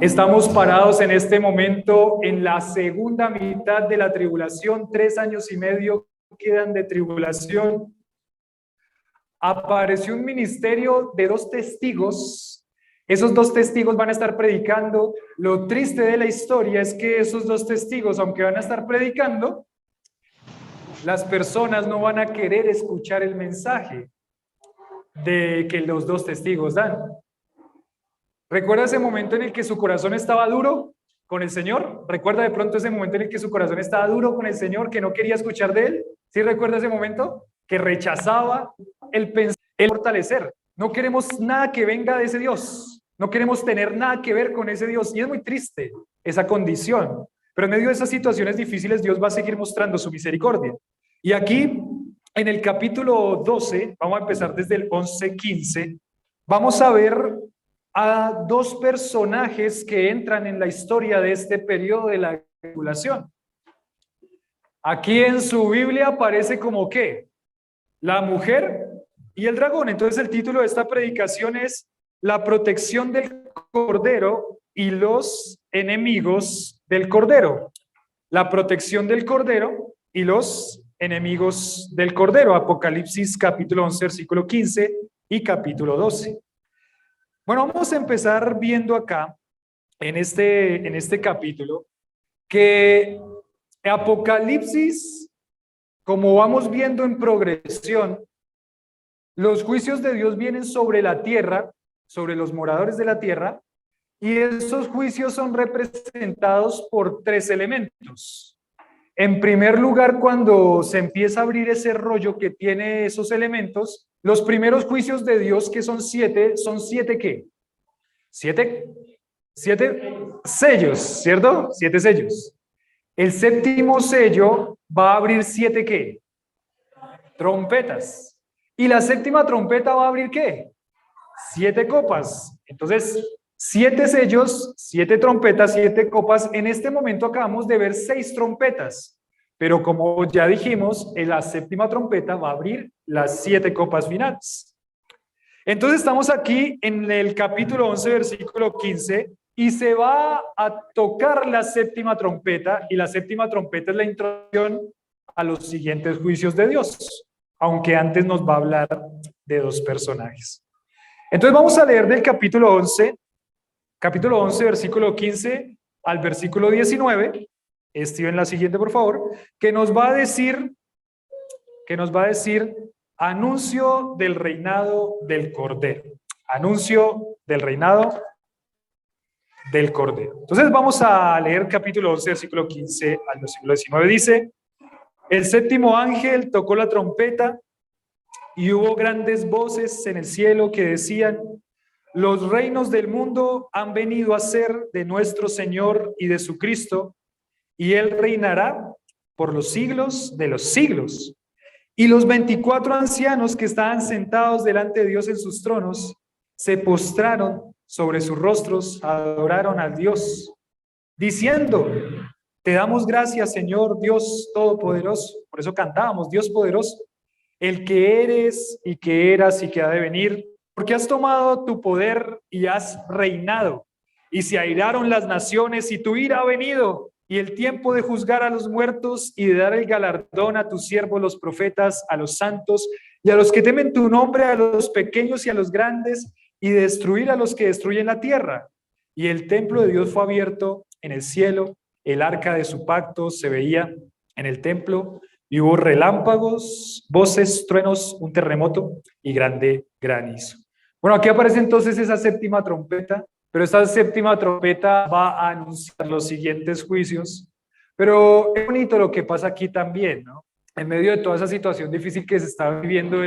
Estamos parados en este momento en la segunda mitad de la tribulación. 3 años y medio quedan de tribulación. Apareció un ministerio de 2 testigos. Esos 2 testigos van a estar predicando. Lo triste de la historia es que esos 2 testigos, aunque van a estar predicando, las personas no van a querer escuchar el mensaje de que los 2 testigos dan. ¿Recuerda ese momento en el que su corazón estaba duro con el Señor? ¿Recuerda de pronto ese momento en el que su corazón estaba duro con el Señor, que no quería escuchar de Él? ¿Sí recuerda ese momento? Que rechazaba el pensar, el fortalecer. No queremos nada que venga de ese Dios. No queremos tener nada que ver con ese Dios. Y es muy triste esa condición. Pero en medio de esas situaciones difíciles, Dios va a seguir mostrando su misericordia. Y aquí, en el capítulo 12, vamos a empezar desde el 11-15, vamos a ver a 2 personajes que entran en la historia de este periodo de la tribulación. Aquí en su Biblia aparece como ¿qué? La mujer y el dragón. Entonces el título de esta predicación es La protección del Cordero y los enemigos del Cordero. La protección del Cordero y los enemigos del Cordero. Apocalipsis capítulo 11, versículo 15 y capítulo 12. Bueno, vamos a empezar viendo acá, en este capítulo, que Apocalipsis, como vamos viendo en progresión, los juicios de Dios vienen sobre la tierra, sobre los moradores de la tierra, y esos juicios son representados por 3 elementos. En primer lugar, cuando se empieza a abrir ese rollo que tiene esos elementos, los primeros juicios de Dios, que son 7, ¿son 7 qué? 7 sellos, ¿cierto? 7 sellos. El séptimo sello va a abrir 7 ¿qué? Trompetas. Y la séptima trompeta va a abrir ¿qué? 7 copas. Entonces, 7 sellos, 7 trompetas, 7 copas. En este momento acabamos de ver 6 trompetas. Pero como ya dijimos, en la séptima trompeta va a abrir las 7 copas finales. Entonces estamos aquí en el capítulo 11, versículo 15, y se va a tocar la séptima trompeta, y la séptima trompeta es la introducción a los siguientes juicios de Dios, aunque antes nos va a hablar de 2 personajes. Entonces vamos a leer del capítulo 11, versículo 15 al versículo 19. Steven, la siguiente, por favor, que nos va a decir anuncio del reinado del Cordero. Anuncio del reinado del Cordero. Entonces vamos a leer capítulo 11, versículo 15 al versículo 19. Dice: el séptimo ángel tocó la trompeta y hubo grandes voces en el cielo que decían: los reinos del mundo han venido a ser de nuestro Señor y de su Cristo, y Él reinará por los siglos de los siglos. Y los 24 ancianos que estaban sentados delante de Dios en sus tronos se postraron sobre sus rostros, adoraron a Dios, diciendo: te damos gracias, Señor Dios Todopoderoso. Por eso cantábamos: Dios poderoso, el que eres y que eras y que ha de venir, porque has tomado tu poder y has reinado. Y se airaron las naciones y tu ira ha venido, y el tiempo de juzgar a los muertos y de dar el galardón a tus siervos los profetas, a los santos y a los que temen tu nombre, a los pequeños y a los grandes, y de destruir a los que destruyen la tierra. Y el templo de Dios fue abierto en el cielo, el arca de su pacto se veía en el templo, y hubo relámpagos, voces, truenos, un terremoto y grande granizo. Bueno, aquí aparece entonces esa séptima trompeta. Pero esta séptima trompeta va a anunciar los siguientes juicios. Pero es bonito lo que pasa aquí también, ¿no? En medio de toda esa situación difícil que se está viviendo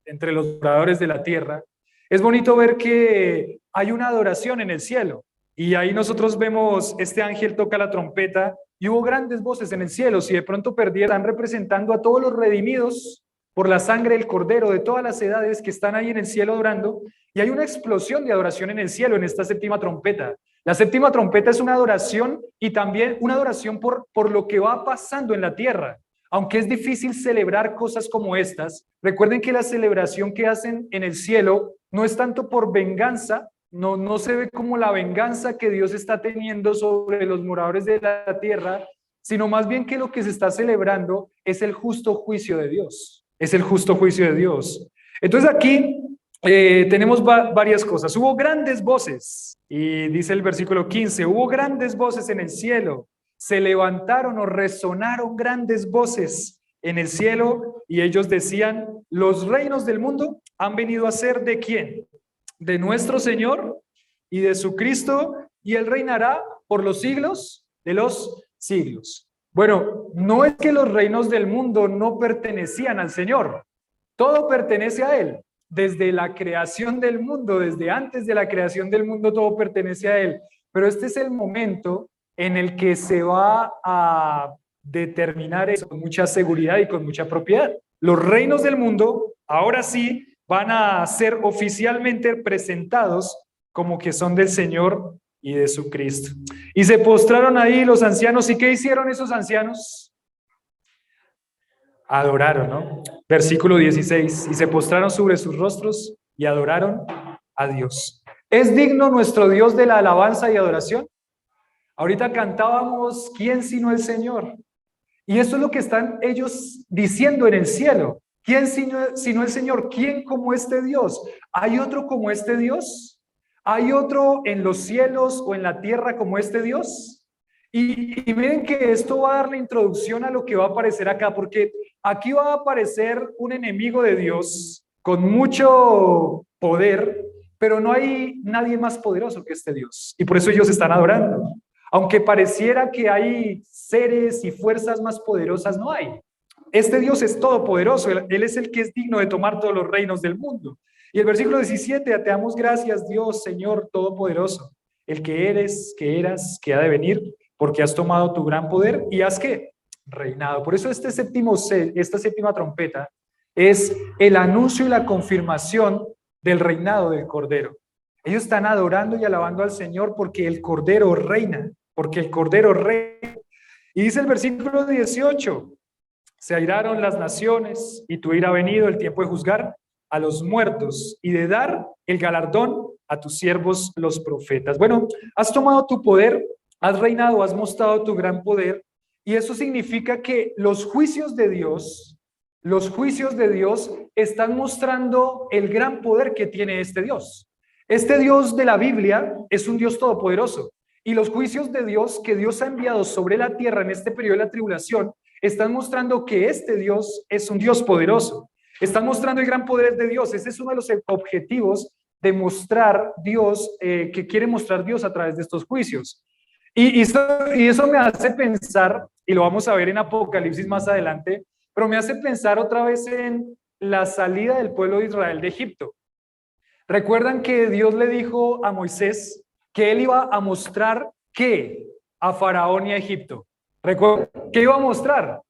entre los moradores de la tierra, es bonito ver que hay una adoración en el cielo. Y ahí nosotros vemos, este ángel toca la trompeta y hubo grandes voces en el cielo. Si de pronto perdieran, representando a todos los redimidos por la sangre del Cordero, de todas las edades que están ahí en el cielo adorando, y hay una explosión de adoración en el cielo en esta séptima trompeta. La séptima trompeta es una adoración, y también una adoración por lo que va pasando en la tierra. Aunque es difícil celebrar cosas como estas, recuerden que la celebración que hacen en el cielo no es tanto por venganza, no se ve como la venganza que Dios está teniendo sobre los moradores de la tierra, sino más bien que lo que se está celebrando es el justo juicio de Dios. Es el justo juicio de Dios. Entonces aquí tenemos varias cosas. Hubo grandes voces, y dice el versículo 15, hubo grandes voces en el cielo, se levantaron o resonaron grandes voces en el cielo, y ellos decían, los reinos del mundo han venido a ser ¿de quién? De nuestro Señor y de su Cristo, y Él reinará por los siglos de los siglos. Bueno, no es que los reinos del mundo no pertenecían al Señor, todo pertenece a Él. Desde la creación del mundo, desde antes de la creación del mundo, todo pertenece a Él. Pero este es el momento en el que se va a determinar eso con mucha seguridad y con mucha propiedad. Los reinos del mundo, ahora sí, van a ser oficialmente presentados como que son del Señor y de su Cristo. Y se postraron ahí los ancianos. ¿Y qué hicieron esos ancianos? Adoraron, ¿no? Versículo 16, y se postraron sobre sus rostros y adoraron a Dios. ¿Es digno nuestro Dios de la alabanza y adoración? Ahorita cantábamos, ¿quién sino el Señor? Y eso es lo que están ellos diciendo en el cielo. ¿Quién sino el Señor? ¿Quién como este Dios? ¿Hay otro como este Dios? ¿Hay otro en los cielos o en la tierra como este Dios? Y miren que esto va a dar la introducción a lo que va a aparecer acá, porque aquí va a aparecer un enemigo de Dios con mucho poder, pero no hay nadie más poderoso que este Dios. Y por eso ellos están adorando. Aunque pareciera que hay seres y fuerzas más poderosas, no hay. Este Dios es todopoderoso, Él es el que es digno de tomar todos los reinos del mundo. Y el versículo 17, te damos gracias, Dios, Señor todopoderoso, el que eres, que eras, que ha de venir, porque has tomado tu gran poder y has ¿qué? Reinado. Por eso esta séptima trompeta es el anuncio y la confirmación del reinado del Cordero. Ellos están adorando y alabando al Señor porque el Cordero reina, porque el Cordero reina. Y dice el versículo 18, se airaron las naciones y tu ira ha venido el tiempo de juzgar a los muertos y de dar el galardón a tus siervos los profetas. Bueno, has tomado tu poder, has reinado, has mostrado tu gran poder, y eso significa que los juicios de Dios están mostrando el gran poder que tiene este Dios. Este Dios de la Biblia es un Dios todopoderoso, y los juicios de Dios que Dios ha enviado sobre la tierra en este periodo de la tribulación están mostrando que este Dios es un Dios poderoso. Están mostrando el gran poder de Dios. Ese es uno de los objetivos de mostrar Dios, que quiere mostrar Dios a través de estos juicios. Y eso me hace pensar, y lo vamos a ver en Apocalipsis más adelante, pero me hace pensar otra vez en la salida del pueblo de Israel de Egipto. ¿Recuerdan que Dios le dijo a Moisés que él iba a mostrar qué a Faraón y a Egipto? ¿Recuerdan qué iba a mostrar?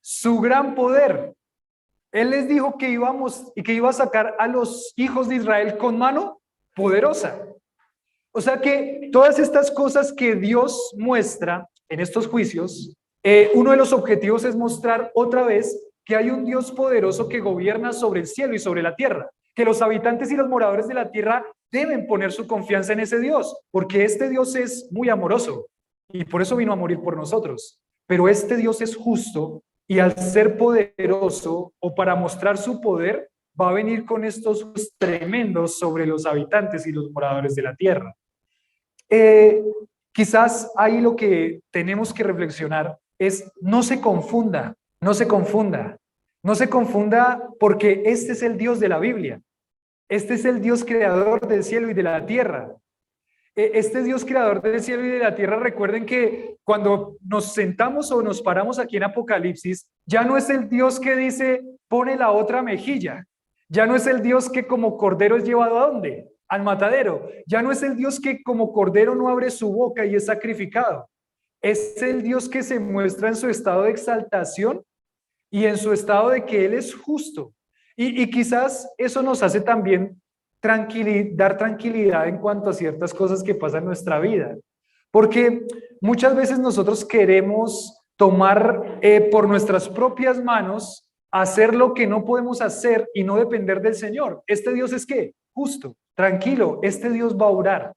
Su gran poder. Él les dijo que iba a sacar a los hijos de Israel con mano poderosa. O sea que todas estas cosas que Dios muestra en estos juicios, uno de los objetivos es mostrar otra vez que hay un Dios poderoso que gobierna sobre el cielo y sobre la tierra, que los habitantes y los moradores de la tierra deben poner su confianza en ese Dios, porque este Dios es muy amoroso y por eso vino a morir por nosotros. Pero este Dios es justo y al ser poderoso o para mostrar su poder, va a venir con estos tremendos sobre los habitantes y los moradores de la tierra. Quizás ahí lo que tenemos que reflexionar es no se confunda porque este es el Dios de la Biblia. Este es el Dios creador del cielo y de la tierra. Este Dios creador del cielo y de la tierra, recuerden que cuando nos sentamos o nos paramos aquí en Apocalipsis, ya no es el Dios que dice, pone la otra mejilla. Ya no es el Dios que como cordero es llevado ¿a dónde? Al matadero. Ya no es el Dios que como cordero no abre su boca y es sacrificado. Es el Dios que se muestra en su estado de exaltación y en su estado de que Él es justo. Y quizás eso nos hace también dar tranquilidad en cuanto a ciertas cosas que pasan en nuestra vida. Porque muchas veces nosotros queremos tomar por nuestras propias manos, hacer lo que no podemos hacer y no depender del Señor. Este Dios es ¿qué? Justo. tranquilo, este Dios va a obrar.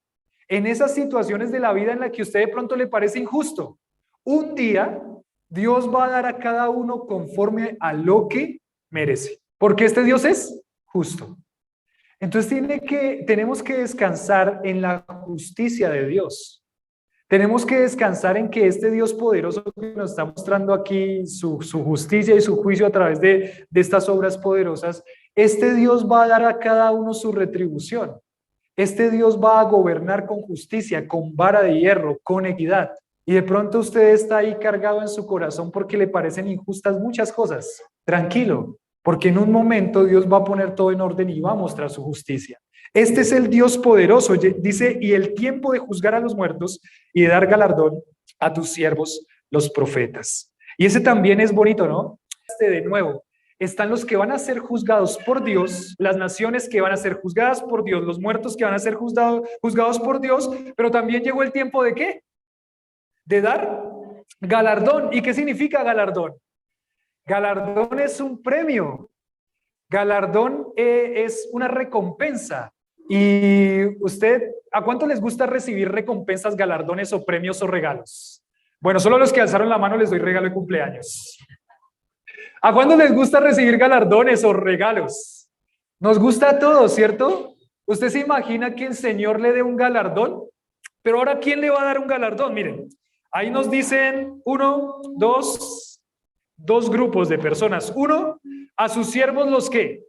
En esas situaciones de la vida en la que a usted de pronto le parece injusto, un día Dios va a dar a cada uno conforme a lo que merece, porque este Dios es justo. Entonces tenemos que descansar en la justicia de Dios. Tenemos que descansar en que este Dios poderoso que nos está mostrando aquí su justicia y su juicio a través de estas obras poderosas, este Dios va a dar a cada uno su retribución. Este Dios va a gobernar con justicia, con vara de hierro, con equidad. Y de pronto usted está ahí cargado en su corazón porque le parecen injustas muchas cosas. Tranquilo, porque en un momento Dios va a poner todo en orden y va a mostrar su justicia. Este es el Dios poderoso, dice, y el tiempo de juzgar a los muertos y de dar galardón a tus siervos, los profetas. Y ese también es bonito, ¿no? De nuevo, están los que van a ser juzgados por Dios, las naciones que van a ser juzgadas por Dios, los muertos que van a ser juzgados por Dios, pero también llegó el tiempo ¿de qué? De dar galardón. ¿Y qué significa galardón? Galardón es un premio. Galardón es una recompensa. Y usted, ¿a cuánto les gusta recibir recompensas, galardones o premios o regalos? Bueno, solo los que alzaron la mano les doy regalo de cumpleaños. ¿A cuándo les gusta recibir galardones o regalos? Nos gusta a todos, ¿cierto? ¿Usted se imagina que el Señor le dé un galardón? Pero ahora, ¿quién le va a dar un galardón? Miren, ahí nos dicen dos grupos de personas. Uno, a sus siervos los ¿qué?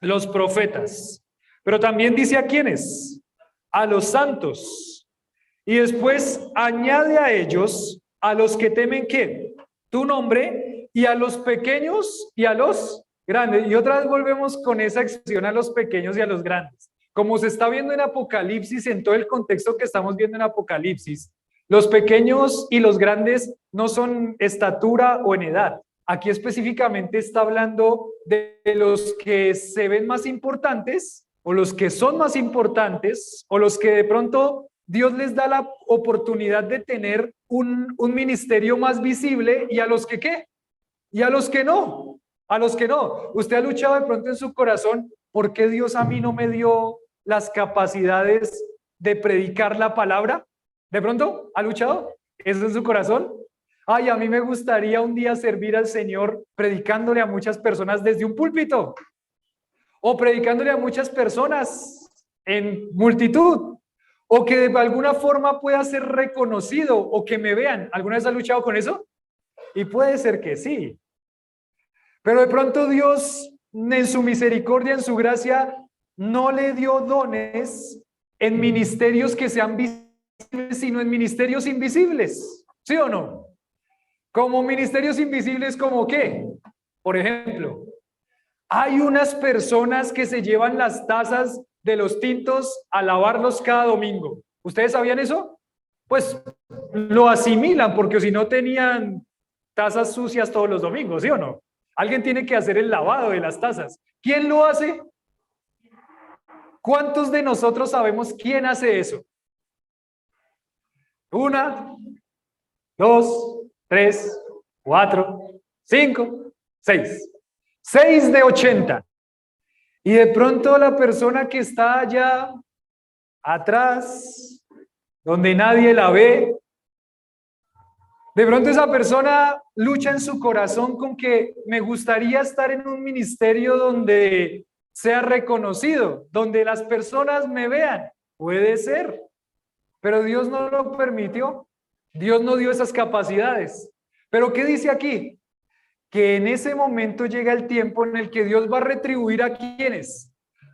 Los profetas. Pero también dice a quiénes, a los santos. Y después añade a ellos, a los que temen ¿qué? Tu nombre, y a los pequeños y a los grandes. Y otra vez volvemos con esa expresión a los pequeños y a los grandes. Como se está viendo en Apocalipsis, en todo el contexto que estamos viendo en Apocalipsis, los pequeños y los grandes no son estatura o en edad. Aquí específicamente está hablando de los que se ven más importantes o los que son más importantes o los que de pronto Dios les da la oportunidad de tener un ministerio más visible y a los que ¿qué? Y a los que no, a los que no. Usted ha luchado de pronto en su corazón, ¿por qué Dios a mí no me dio las capacidades de predicar la palabra? ¿De pronto ha luchado eso en su corazón? Ay, a mí me gustaría un día servir al Señor predicándole a muchas personas desde un púlpito o predicándole a muchas personas en multitud o que de alguna forma pueda ser reconocido o que me vean. ¿Alguna vez ha luchado con eso? Y puede ser que sí. Pero de pronto Dios, en su misericordia, en su gracia, no le dio dones en ministerios que sean visibles, sino en ministerios invisibles. ¿Sí o no? Como ministerios invisibles, ¿como qué? Por ejemplo, hay unas personas que se llevan las tazas de los tintos a lavarlos cada domingo. ¿Ustedes sabían eso? Pues lo asimilan, porque si no tenían tazas sucias todos los domingos, ¿sí o no? Alguien tiene que hacer el lavado de las tazas. ¿Quién lo hace? ¿Cuántos de nosotros sabemos quién hace eso? 1, 2, 3, 4, 5, 6. 6 de 80. Y de pronto la persona que está allá atrás, donde nadie la ve, de pronto esa persona lucha en su corazón con que me gustaría estar en un ministerio donde sea reconocido, donde las personas me vean. Puede ser, pero Dios no lo permitió. Dios no dio esas capacidades. Pero ¿qué dice aquí? Que en ese momento llega el tiempo en el que Dios va a retribuir a quienes,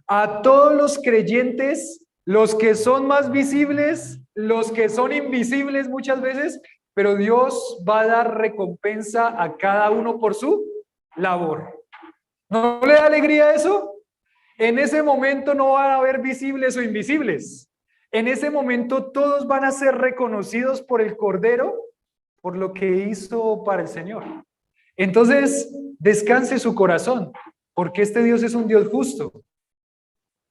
a todos los creyentes, los que son más visibles, los que son invisibles muchas veces, pero Dios va a dar recompensa a cada uno por su labor. ¿No le da alegría eso? En ese momento no van a haber visibles o invisibles. En ese momento todos van a ser reconocidos por el Cordero, por lo que hizo para el Señor. Entonces, descanse su corazón, porque este Dios es un Dios justo,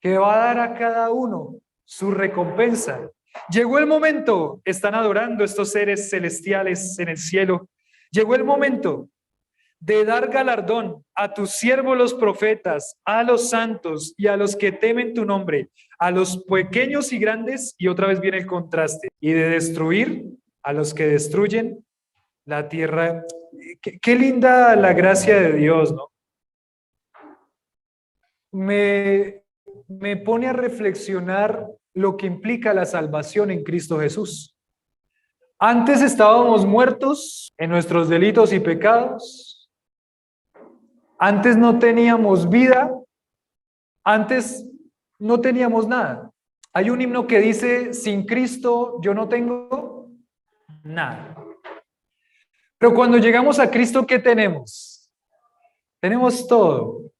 que va a dar a cada uno su recompensa. Llegó el momento, están adorando estos seres celestiales en el cielo, llegó el momento de dar galardón a tus siervos los profetas, a los santos y a los que temen tu nombre, a los pequeños y grandes, y otra vez viene el contraste, y de destruir a los que destruyen la tierra. Qué linda la gracia de Dios, ¿no? Me pone a reflexionar lo que implica la salvación en Cristo Jesús. Antes estábamos muertos en nuestros delitos y pecados. Antes no teníamos vida. Antes no teníamos nada. Hay un himno que dice, sin Cristo yo no tengo nada. Pero cuando llegamos a Cristo, ¿qué tenemos? Tenemos todo.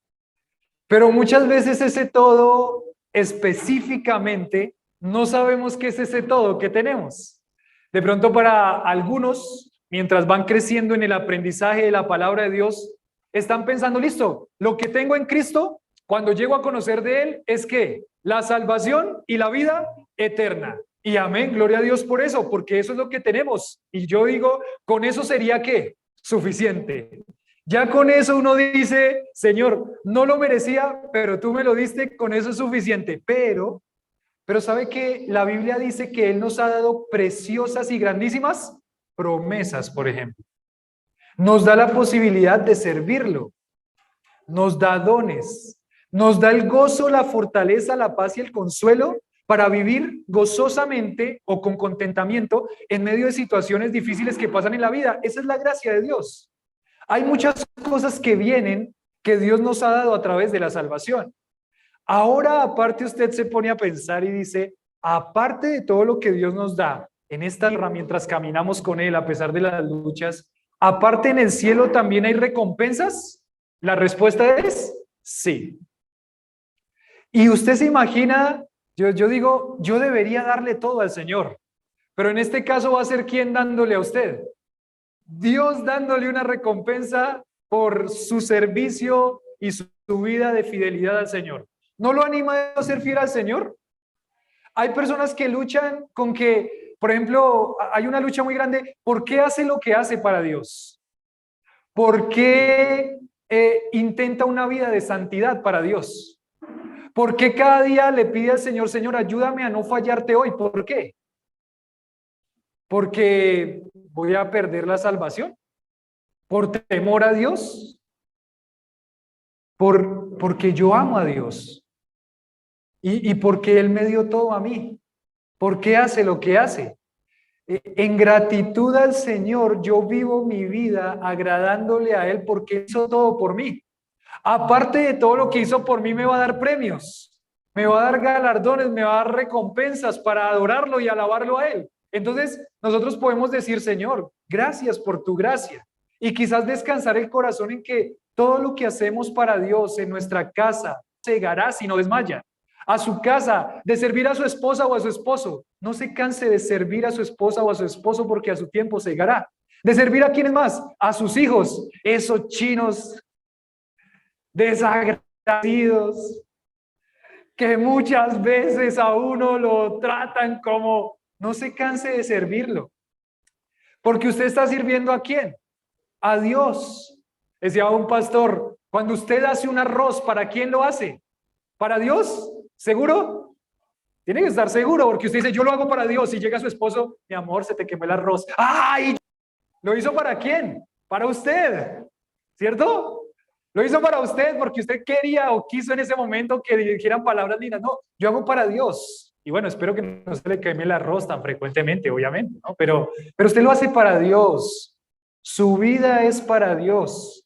Pero muchas veces ese todo específicamente no sabemos qué es ese todo que tenemos. De pronto para algunos, mientras van creciendo en el aprendizaje de la palabra de Dios, están pensando, listo, lo que tengo en Cristo, cuando llego a conocer de Él, es que la salvación y la vida eterna. Y amén, gloria a Dios por eso, porque eso es lo que tenemos. Y yo digo, con eso sería ¿qué? Suficiente. Ya con eso uno dice, Señor, no lo merecía, pero tú me lo diste, con eso es suficiente. Pero ¿sabe que la Biblia dice que Él nos ha dado preciosas y grandísimas promesas, por ejemplo? Nos da la posibilidad de servirlo, nos da dones, nos da el gozo, la fortaleza, la paz y el consuelo para vivir gozosamente o con contentamiento en medio de situaciones difíciles que pasan en la vida. Esa es la gracia de Dios. Hay muchas cosas que vienen que Dios nos ha dado a través de la salvación. Ahora, aparte, usted se pone a pensar y dice, aparte de todo lo que Dios nos da en esta tierra mientras caminamos con Él a pesar de las luchas, aparte en el cielo también hay recompensas. La respuesta es sí. Y usted se imagina, yo digo, yo debería darle todo al Señor, pero en este caso va a ser ¿quién dándole a usted? Dios dándole una recompensa por su servicio y su vida de fidelidad al Señor. ¿No lo anima a ser fiel al Señor? Hay personas que luchan con que, por ejemplo, hay una lucha muy grande. ¿Por qué hace lo que hace para Dios? ¿Por qué intenta una vida de santidad para Dios? ¿Por qué cada día le pide al Señor, Señor, ayúdame a no fallarte hoy? ¿Por qué? ¿Porque voy a perder la salvación? ¿Por temor a Dios? Porque yo amo a Dios. Y porque Él me dio todo a mí. ¿Por qué hace lo que hace? En gratitud al Señor, yo vivo mi vida agradándole a Él porque hizo todo por mí. Aparte de todo lo que hizo por mí, me va a dar premios, me va a dar galardones, me va a dar recompensas para adorarlo y alabarlo a Él. Entonces, nosotros podemos decir, Señor, gracias por tu gracia. Y quizás descansar el corazón en que todo lo que hacemos para Dios en nuestra casa segará si no desmaya. A su casa, de servir a su esposa o a su esposo. No se canse de servir a su esposa o a su esposo porque a su tiempo segará. De servir a quienes más, a sus hijos, esos chinos desagradecidos que muchas veces a uno lo tratan como, no se canse de servirlo. Porque usted está sirviendo ¿a quién? A Dios. Decía un pastor, cuando usted hace un arroz, ¿para quién lo hace? ¿Para Dios? ¿Seguro? Tiene que estar seguro, porque usted dice, yo lo hago para Dios, y llega su esposo, mi amor, se te quemó el arroz. ¡Ay! ¿Lo hizo para quién? Para usted, ¿cierto? Lo hizo para usted porque usted quería o quiso en ese momento que dijeran palabras lindas. No, yo hago para Dios. Y bueno, espero que no se le queme el arroz tan frecuentemente, obviamente, ¿no? Pero usted lo hace para Dios. Su vida es para Dios.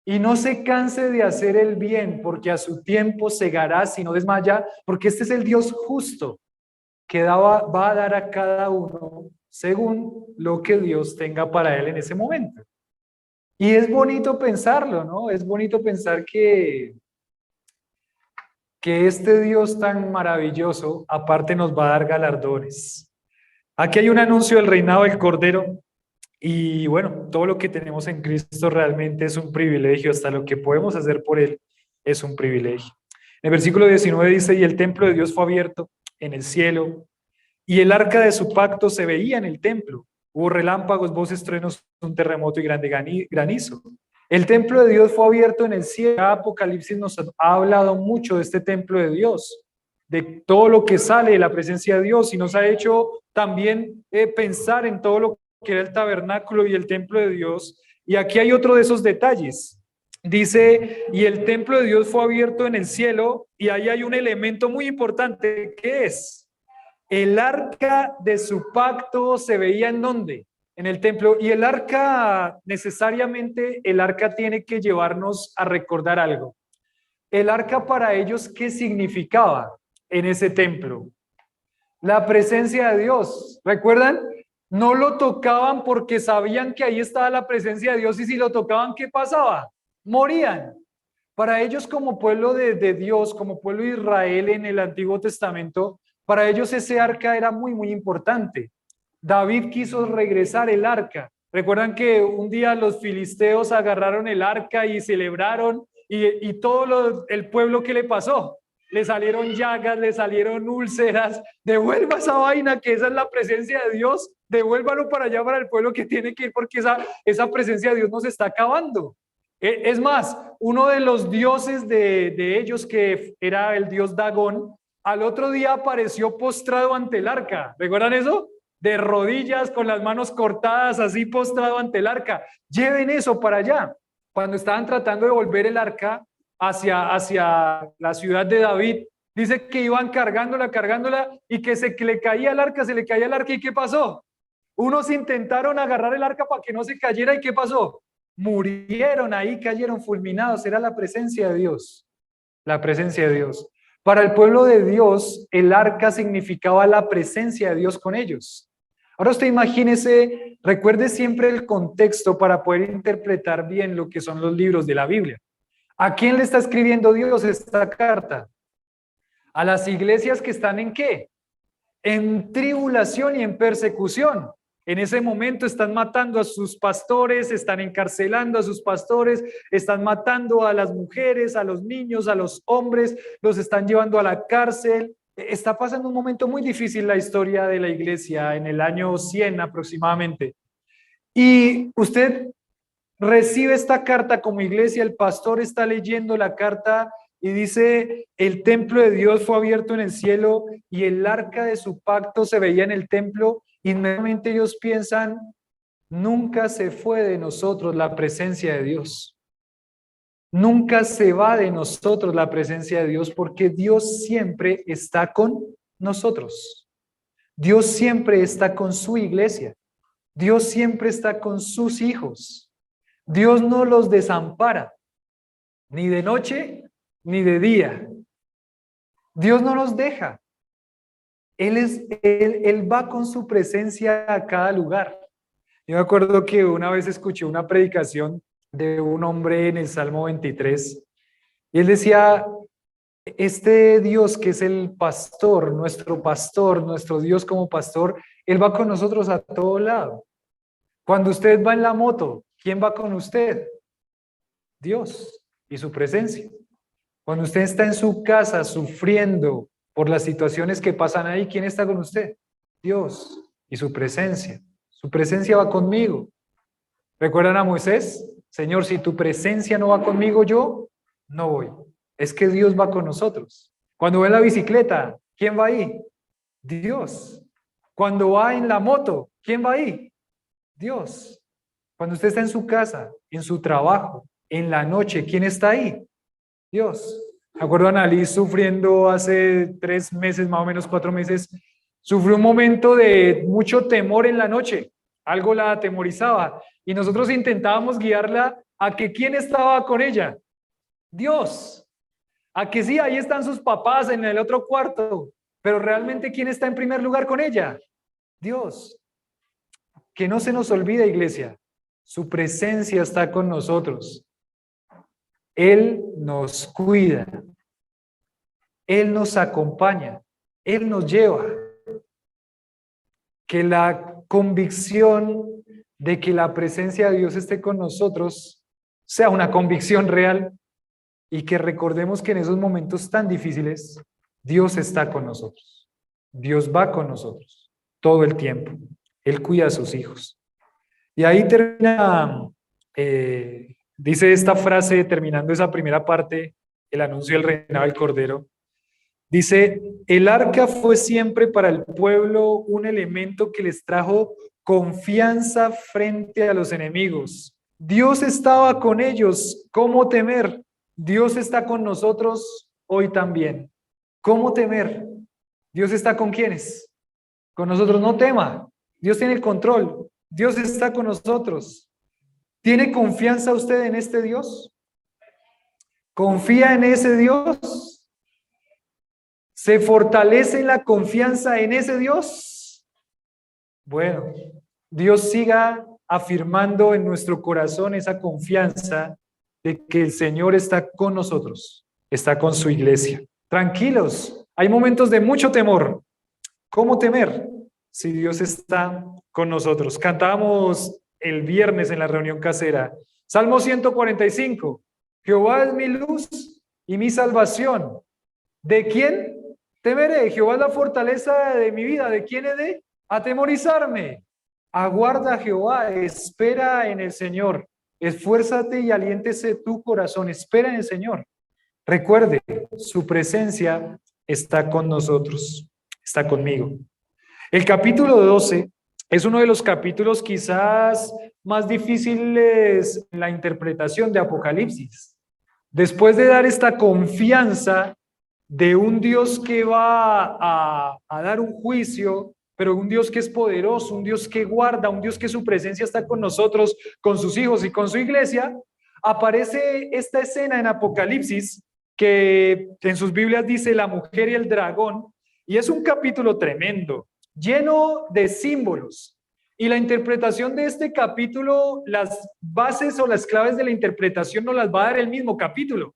Y no se canse de hacer el bien, porque a su tiempo segará si no desmaya, porque este es el Dios justo que va a dar a cada uno según lo que Dios tenga para él en ese momento. Y es bonito pensarlo, ¿no? Es bonito pensar que este Dios tan maravilloso, aparte nos va a dar galardones. Aquí hay un anuncio del reinado del Cordero. Y bueno, todo lo que tenemos en Cristo realmente es un privilegio, hasta lo que podemos hacer por Él es un privilegio. En el versículo 19 dice, y el templo de Dios fue abierto en el cielo, y el arca de su pacto se veía en el templo. Hubo relámpagos, voces, truenos, un terremoto y grande granizo. El templo de Dios fue abierto en el cielo. Apocalipsis nos ha hablado mucho de este templo de Dios, de todo lo que sale de la presencia de Dios, y nos ha hecho también pensar en todo lo que era el tabernáculo y el templo de Dios. Y aquí hay otro de esos detalles. Dice, y el templo de Dios fue abierto en el cielo, y ahí hay un elemento muy importante, que es el arca de su pacto. Se veía en dónde, en el templo. Y el arca, necesariamente, el arca tiene que llevarnos a recordar algo. El arca para ellos, ¿qué significaba en ese templo? La presencia de Dios. ¿Recuerdan? No lo tocaban porque sabían que ahí estaba la presencia de Dios, y si lo tocaban, ¿qué pasaba? Morían. Para ellos, como pueblo de Dios, como pueblo de Israel en el Antiguo Testamento, para ellos ese arca era muy, muy importante. David quiso regresar el arca. Recuerdan que un día los filisteos agarraron el arca y celebraron, y todo el pueblo, ¿qué le pasó? Le salieron llagas, le salieron úlceras. Devuelva esa vaina, que esa es la presencia de Dios. Devuélvalo para allá, para el pueblo que tiene que ir, porque esa presencia de Dios nos está acabando. Es más, uno de los dioses de ellos, que era el dios Dagón, al otro día apareció postrado ante el arca. ¿Recuerdan eso? De rodillas, con las manos cortadas, así postrado ante el arca. Lleven eso para allá. Cuando estaban tratando de volver el arca hacia la ciudad de David, dice que iban cargándola, y que se le caía el arca, ¿y qué pasó? Unos intentaron agarrar el arca para que no se cayera, ¿y qué pasó? Murieron ahí, cayeron fulminados. Era la presencia de Dios, la presencia de Dios. Para el pueblo de Dios, el arca significaba la presencia de Dios con ellos. Ahora usted imagínese, recuerde siempre el contexto para poder interpretar bien lo que son los libros de la Biblia. ¿A quién le está escribiendo Dios esta carta? A las iglesias que están ¿en qué? En tribulación y en persecución. En ese momento están matando a sus pastores, están encarcelando a sus pastores, están matando a las mujeres, a los niños, a los hombres, los están llevando a la cárcel. Está pasando un momento muy difícil la historia de la iglesia, en el año 100 aproximadamente. Y usted recibe esta carta como iglesia, el pastor está leyendo la carta y dice, el templo de Dios fue abierto en el cielo y el arca de su pacto se veía en el templo. Inmediatamente ellos piensan, nunca se fue de nosotros la presencia de Dios. Nunca se va de nosotros la presencia de Dios, porque Dios siempre está con nosotros. Dios siempre está con su iglesia. Dios siempre está con sus hijos. Dios no los desampara, ni de noche ni de día. Dios no nos deja. Él va con su presencia a cada lugar. Yo me acuerdo que una vez escuché una predicación de un hombre en el Salmo 23, y él decía, este Dios que es el pastor, nuestro Dios como pastor, Él va con nosotros a todo lado. Cuando usted va en la moto, ¿quién va con usted? Dios y su presencia. Cuando usted está en su casa sufriendo por las situaciones que pasan ahí, ¿quién está con usted? Dios y su presencia. Su presencia va conmigo. ¿Recuerdan a Moisés? Señor, si tu presencia no va conmigo, yo no voy. Es que Dios va con nosotros. Cuando va en la bicicleta, ¿quién va ahí? Dios. Cuando va en la moto, ¿quién va ahí? Dios. Cuando usted está en su casa, en su trabajo, en la noche, ¿quién está ahí? Dios. Me acuerdo a Annalise sufriendo hace 3 meses, más o menos 4 meses, sufrió un momento de mucho temor en la noche, algo la atemorizaba, y nosotros intentábamos guiarla a que ¿quién estaba con ella? Dios. A que sí, ahí están sus papás en el otro cuarto, pero realmente ¿quién está en primer lugar con ella? Dios. Que no se nos olvide, iglesia, su presencia está con nosotros. Él nos cuida, Él nos acompaña, Él nos lleva. Que la convicción de que la presencia de Dios esté con nosotros sea una convicción real, y que recordemos que en esos momentos tan difíciles, Dios está con nosotros. Dios va con nosotros todo el tiempo. Él cuida a sus hijos. Y ahí termina Dice esta frase, terminando esa primera parte, el anuncio del reinado del Cordero. Dice, el arca fue siempre para el pueblo un elemento que les trajo confianza frente a los enemigos. Dios estaba con ellos, ¿cómo temer? Dios está con nosotros hoy también. ¿Cómo temer? Dios está con quienes. Con nosotros, no tema. Dios tiene el control. Dios está con nosotros. ¿Tiene confianza usted en este Dios? ¿Confía en ese Dios? ¿Se fortalece en la confianza en ese Dios? Bueno, Dios siga afirmando en nuestro corazón esa confianza de que el Señor está con nosotros, está con su iglesia. Tranquilos, hay momentos de mucho temor. ¿Cómo temer si Dios está con nosotros? Cantábamos el viernes en la reunión casera. Salmo 145. Jehová es mi luz y mi salvación. ¿De quién temeré? Jehová es la fortaleza de mi vida. ¿De quién he de atemorizarme? Aguarda a Jehová, espera en el Señor. Esfuérzate y aliéntese tu corazón. Espera en el Señor. Recuerde, su presencia está con nosotros, está conmigo. El capítulo 12 es uno de los capítulos quizás más difíciles en la interpretación de Apocalipsis. Después de dar esta confianza de un Dios que va a dar un juicio, pero un Dios que es poderoso, un Dios que guarda, un Dios que su presencia está con nosotros, con sus hijos y con su iglesia, aparece esta escena en Apocalipsis que en sus Biblias dice la mujer y el dragón, y es un capítulo tremendo, lleno de símbolos. Y la interpretación de este capítulo, las bases o las claves de la interpretación nos las va a dar el mismo capítulo.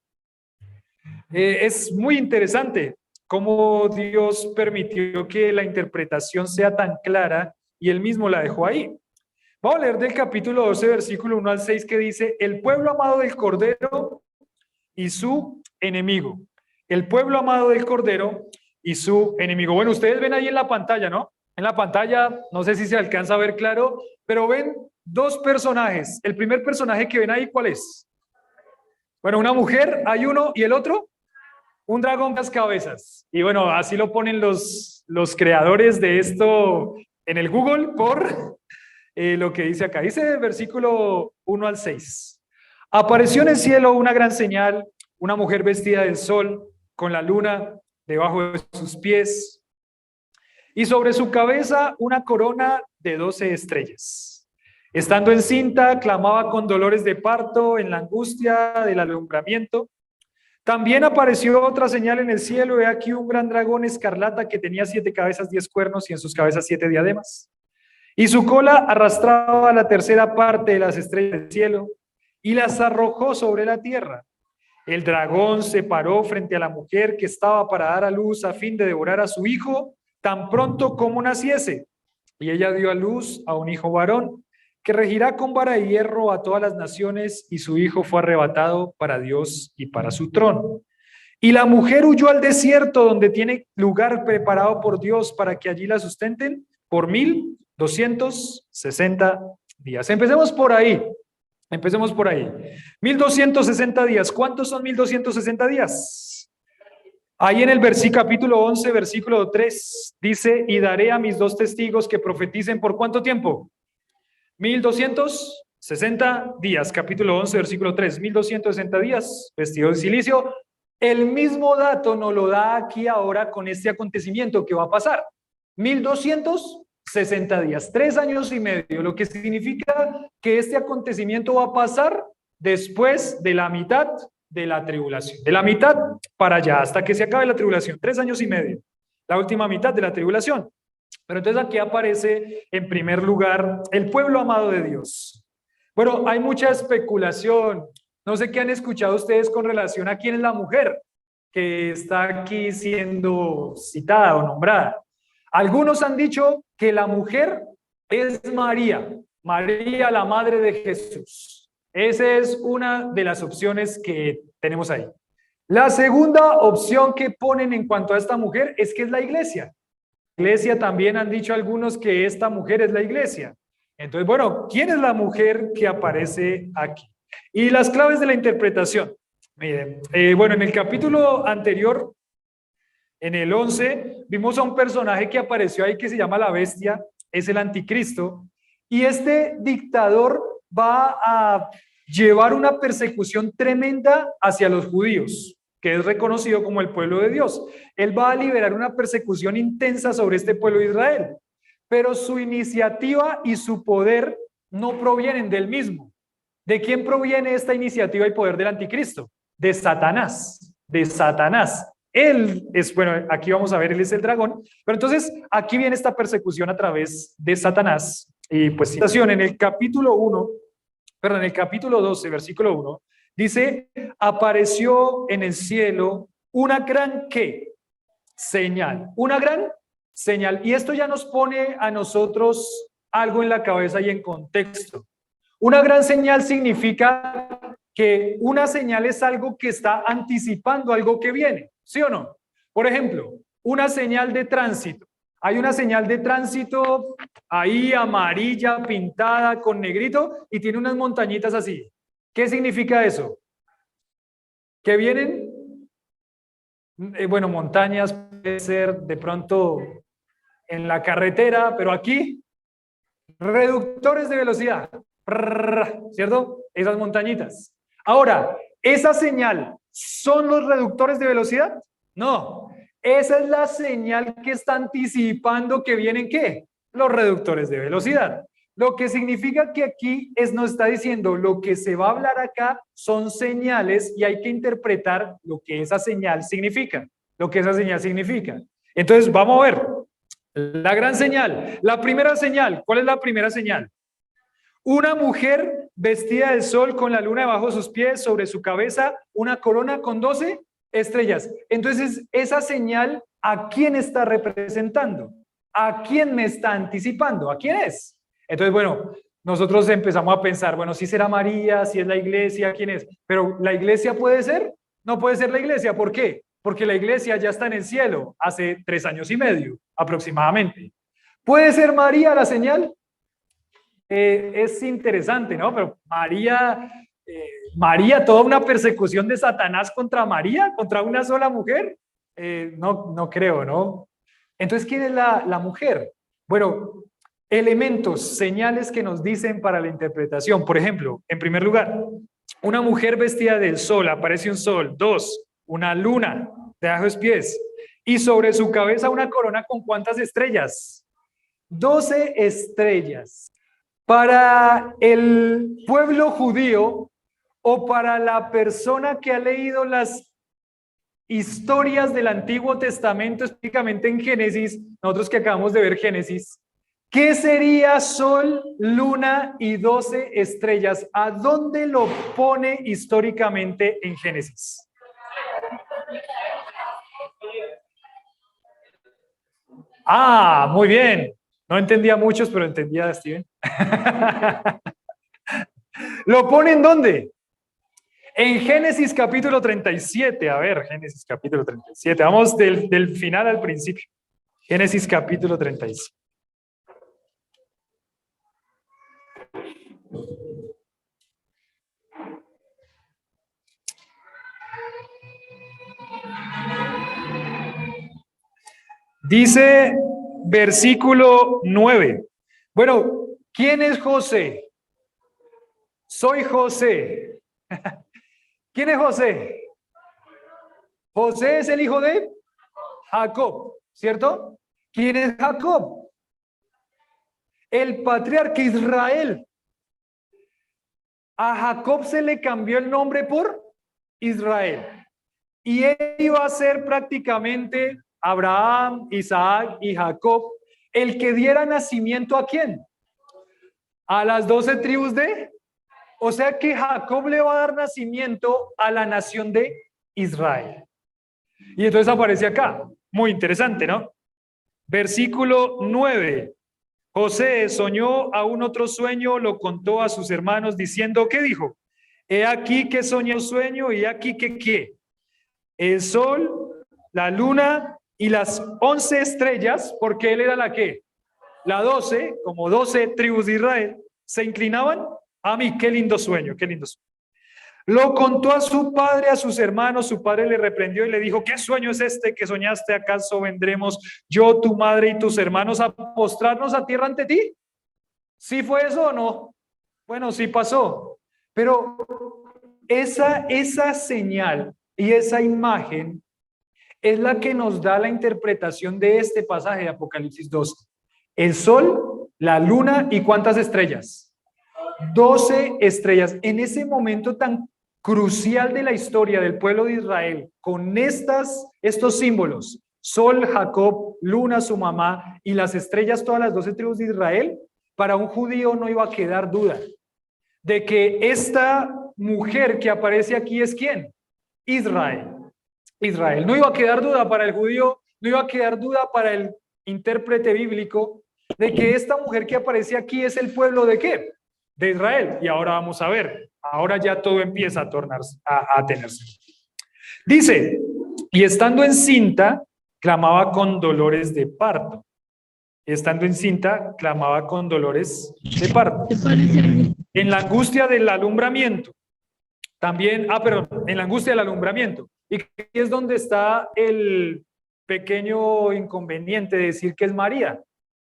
Es muy interesante cómo Dios permitió que la interpretación sea tan clara y él mismo la dejó ahí. Vamos a leer del capítulo 12, versículo 1 al 6, que dice, el pueblo amado del Cordero y su enemigo. El pueblo amado del Cordero y su enemigo. Bueno, ustedes ven ahí en la pantalla, ¿no? En la pantalla, no sé si se alcanza a ver claro, pero ven dos personajes. El primer personaje que ven ahí, ¿cuál es? Bueno, una mujer, hay uno, y el otro, un dragón con las cabezas. Y bueno, así lo ponen los creadores de esto en el Google por lo que dice acá. Dice el versículo 1 al 6. Apareció en el cielo una gran señal, una mujer vestida del sol, con la luna debajo de sus pies, y sobre su cabeza una corona de 12 estrellas. Estando encinta, clamaba con dolores de parto en la angustia del alumbramiento. También apareció otra señal en el cielo, he aquí un gran dragón escarlata que tenía 7 cabezas, 10 cuernos y en sus cabezas 7 diademas. Y su cola arrastraba la tercera parte de las estrellas del cielo y las arrojó sobre la tierra. El dragón se paró frente a la mujer que estaba para dar a luz a fin de devorar a su hijo tan pronto como naciese. Y ella dio a luz a un hijo varón que regirá con vara de hierro a todas las naciones, y su hijo fue arrebatado para Dios y para su trono. Y la mujer huyó al desierto, donde tiene lugar preparado por Dios para que allí la sustenten por 1260 días. Empecemos por ahí. 1260 días. ¿Cuántos son 1260 días? Ahí en el capítulo 11, versículo 3, dice, y daré a mis 2 testigos que profeticen por ¿cuánto tiempo? 1260 días. Capítulo 11, versículo 3, 1260 días, vestidos de silicio. El mismo dato nos lo da aquí ahora con este acontecimiento que va a pasar. 1260 días, 3 años y medio, lo que significa que este acontecimiento va a pasar después de la mitad de la tribulación, de la mitad para allá, hasta que se acabe la tribulación, 3 años y medio, la última mitad de la tribulación. Pero entonces aquí aparece en primer lugar el pueblo amado de Dios. Bueno, hay mucha especulación. No sé qué han escuchado ustedes con relación a quién es la mujer que está aquí siendo citada o nombrada. Algunos han dicho que la mujer es María, María la madre de Jesús. Esa es una de las opciones que tenemos ahí. La segunda opción que ponen en cuanto a esta mujer es que es la iglesia. Iglesia también han dicho algunos que esta mujer es la iglesia. Entonces, bueno, ¿quién es la mujer que aparece aquí? Y las claves de la interpretación. Miren, bueno, en el capítulo anterior, en el 11, vimos a un personaje que apareció ahí que se llama la bestia, es el anticristo, y este dictador va a llevar una persecución tremenda hacia los judíos, que es reconocido como el pueblo de Dios. Él va a liberar una persecución intensa sobre este pueblo de Israel, pero su iniciativa y su poder no provienen del mismo. ¿De quién proviene esta iniciativa y poder del anticristo? De Satanás, de Satanás. Él es, bueno, aquí vamos a ver, él es el dragón, pero entonces aquí viene esta persecución a través de Satanás. Y pues en el capítulo 1, perdón, en el capítulo 12, versículo 1, dice, apareció en el cielo una gran, ¿qué? Señal, una gran señal. Y esto ya nos pone a nosotros algo en la cabeza y en contexto. Una gran señal significa que una señal es algo que está anticipando algo que viene, ¿sí o no? Por ejemplo, una señal de tránsito. Hay una señal de tránsito ahí amarilla, pintada con negrito y tiene unas montañitas así. ¿Qué significa eso? ¿Que vienen? Bueno, montañas puede ser de pronto en la carretera, pero aquí, reductores de velocidad, ¿cierto? Esas montañitas. Ahora, ¿esa señal son los reductores de velocidad? No, esa es la señal que está anticipando que vienen, ¿qué? Los reductores de velocidad. Lo que significa que aquí nos está diciendo lo que se va a hablar acá son señales y hay que interpretar lo que esa señal significa. Lo que esa señal significa. Entonces, vamos a ver. La gran señal. La primera señal. ¿Cuál es la primera señal? Una mujer vestida de sol con la luna debajo de sus pies, sobre su cabeza, una corona con 12 estrellas. Entonces, esa señal, ¿a quién está representando? ¿A quién me está anticipando? ¿A quién es? Entonces, bueno, nosotros empezamos a pensar, bueno, si será María, si es la iglesia, ¿quién es? Pero ¿la iglesia puede ser? No puede ser la iglesia. ¿Por qué? Porque la iglesia ya está en el cielo hace 3 años y medio aproximadamente. ¿Puede ser María la señal? Es interesante, ¿no? Pero María, toda una persecución de Satanás contra María, contra una sola mujer, no creo, ¿no? Entonces, ¿quién es la mujer? Bueno, elementos, señales que nos dicen para la interpretación. Por ejemplo, en primer lugar, una mujer vestida del sol, aparece un sol. 2, una luna debajo de sus pies. Y sobre su cabeza una corona con ¿cuántas estrellas? 12 estrellas. Para el pueblo judío o para la persona que ha leído las historias del Antiguo Testamento, específicamente en Génesis, nosotros que acabamos de ver Génesis, ¿qué sería sol, luna y 12 estrellas? ¿A dónde lo pone históricamente en Génesis? Ah, muy bien. No entendía muchos, pero entendía a Steven. ¿Lo pone en dónde? En Génesis capítulo 37. A ver, Génesis capítulo 37. Vamos del final al principio. Génesis capítulo 37. Dice versículo 9. Bueno, ¿quién es José? Soy José. ¿Quién es José? José es el hijo de Jacob, ¿cierto? ¿Quién es Jacob? El patriarca Israel. A Jacob se le cambió el nombre por Israel. Y él iba a ser prácticamente Abraham, Isaac y Jacob el que diera nacimiento ¿a quién? A las 12 tribus de... O sea que Jacob le va a dar nacimiento a la nación de Israel. Y entonces aparece acá. Muy interesante, ¿no? Versículo 9. José soñó aún otro sueño, lo contó a sus hermanos diciendo, ¿qué dijo? He aquí que soñé un sueño y he aquí que ¿qué? El sol, la luna y las 11 estrellas, porque él era la ¿qué? La 12, como 12 tribus de Israel, se inclinaban a mí. Qué lindo sueño, qué lindo sueño. Lo contó a su padre, a sus hermanos. Su padre le reprendió y le dijo: ¿qué sueño es este que soñaste? ¿Acaso vendremos yo, tu madre y tus hermanos a postrarnos a tierra ante ti? ¿Sí fue eso o no? Bueno, sí pasó. Pero esa señal y esa imagen es la que nos da la interpretación de este pasaje de Apocalipsis 2. El sol, la luna y ¿cuántas estrellas? 12 estrellas. En ese momento tan crucial de la historia del pueblo de Israel, con estos símbolos, sol, Jacob, luna, su mamá, y las estrellas, todas las 12 tribus de Israel, para un judío no iba a quedar duda de que esta mujer que aparece aquí es ¿quién? Israel. Israel. No iba a quedar duda para el judío, no iba a quedar duda para el intérprete bíblico de que esta mujer que aparece aquí es el pueblo de ¿qué? De Israel. Y ahora vamos a ver, ahora ya todo empieza a tornarse, a tenerse. Dice, y estando encinta, clamaba con dolores de parto. Estando encinta, clamaba con dolores de parto. En la angustia del alumbramiento. También, en la angustia del alumbramiento. Y aquí es donde está el pequeño inconveniente de decir que es María.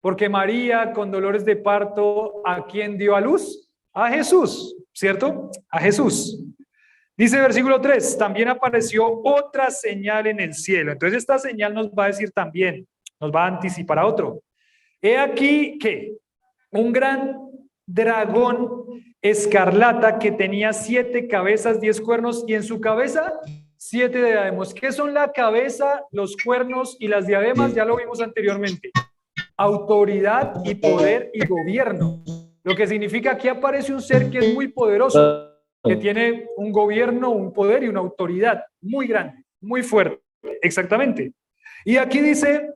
Porque María, con dolores de parto, ¿a quién dio a luz? A Jesús, ¿cierto? A Jesús. Dice versículo 3, también apareció otra señal en el cielo. Entonces esta señal nos va a decir también, nos va a anticipar a otro. He aquí que un gran dragón escarlata que tenía 7 cabezas, 10 cuernos y en su cabeza 7 diademas. ¿Qué son la cabeza, los cuernos y las diademas? Ya lo vimos anteriormente. Autoridad y poder y gobierno. Lo que significa que aparece un ser que es muy poderoso, que tiene un gobierno, un poder y una autoridad muy grande, muy fuerte. Exactamente. Y aquí dice,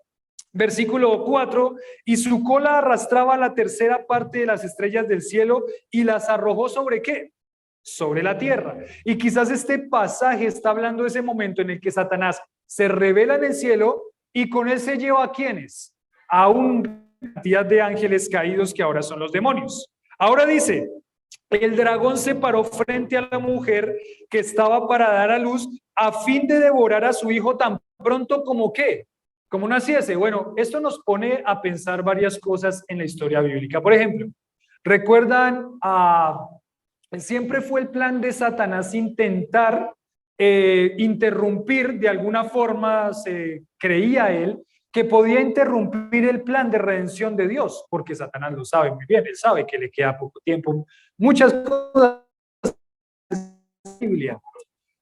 versículo 4, y su cola arrastraba la tercera parte de las estrellas del cielo y las arrojó ¿sobre qué? Sobre la tierra. Y quizás este pasaje está hablando de ese momento en el que Satanás se revela en el cielo y con él se lleva a ¿quiénes? A una cantidad de ángeles caídos que ahora son los demonios. Ahora dice, el dragón se paró frente a la mujer que estaba para dar a luz a fin de devorar a su hijo tan pronto como ¿qué? Como naciese. Bueno, esto nos pone a pensar varias cosas en la historia bíblica. Por ejemplo, ¿recuerdan siempre fue el plan de Satanás intentar interrumpir de alguna forma, se creía él, que podía interrumpir el plan de redención de Dios, porque Satanás lo sabe muy bien, él sabe que le queda poco tiempo, muchas cosas en la Biblia.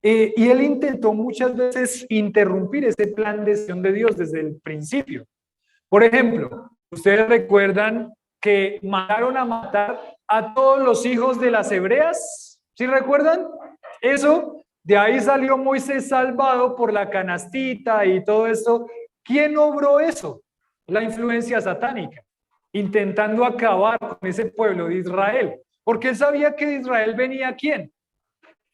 Y él intentó muchas veces interrumpir ese plan de redención de Dios desde el principio. Por ejemplo, ustedes recuerdan que mandaron a matar a todos los hijos de las hebreas, ¿sí recuerdan? Eso, de ahí salió Moisés salvado por la canastita y todo esto. ¿Quién obró eso? La influencia satánica, intentando acabar con ese pueblo de Israel, porque él sabía que de Israel venía ¿quién?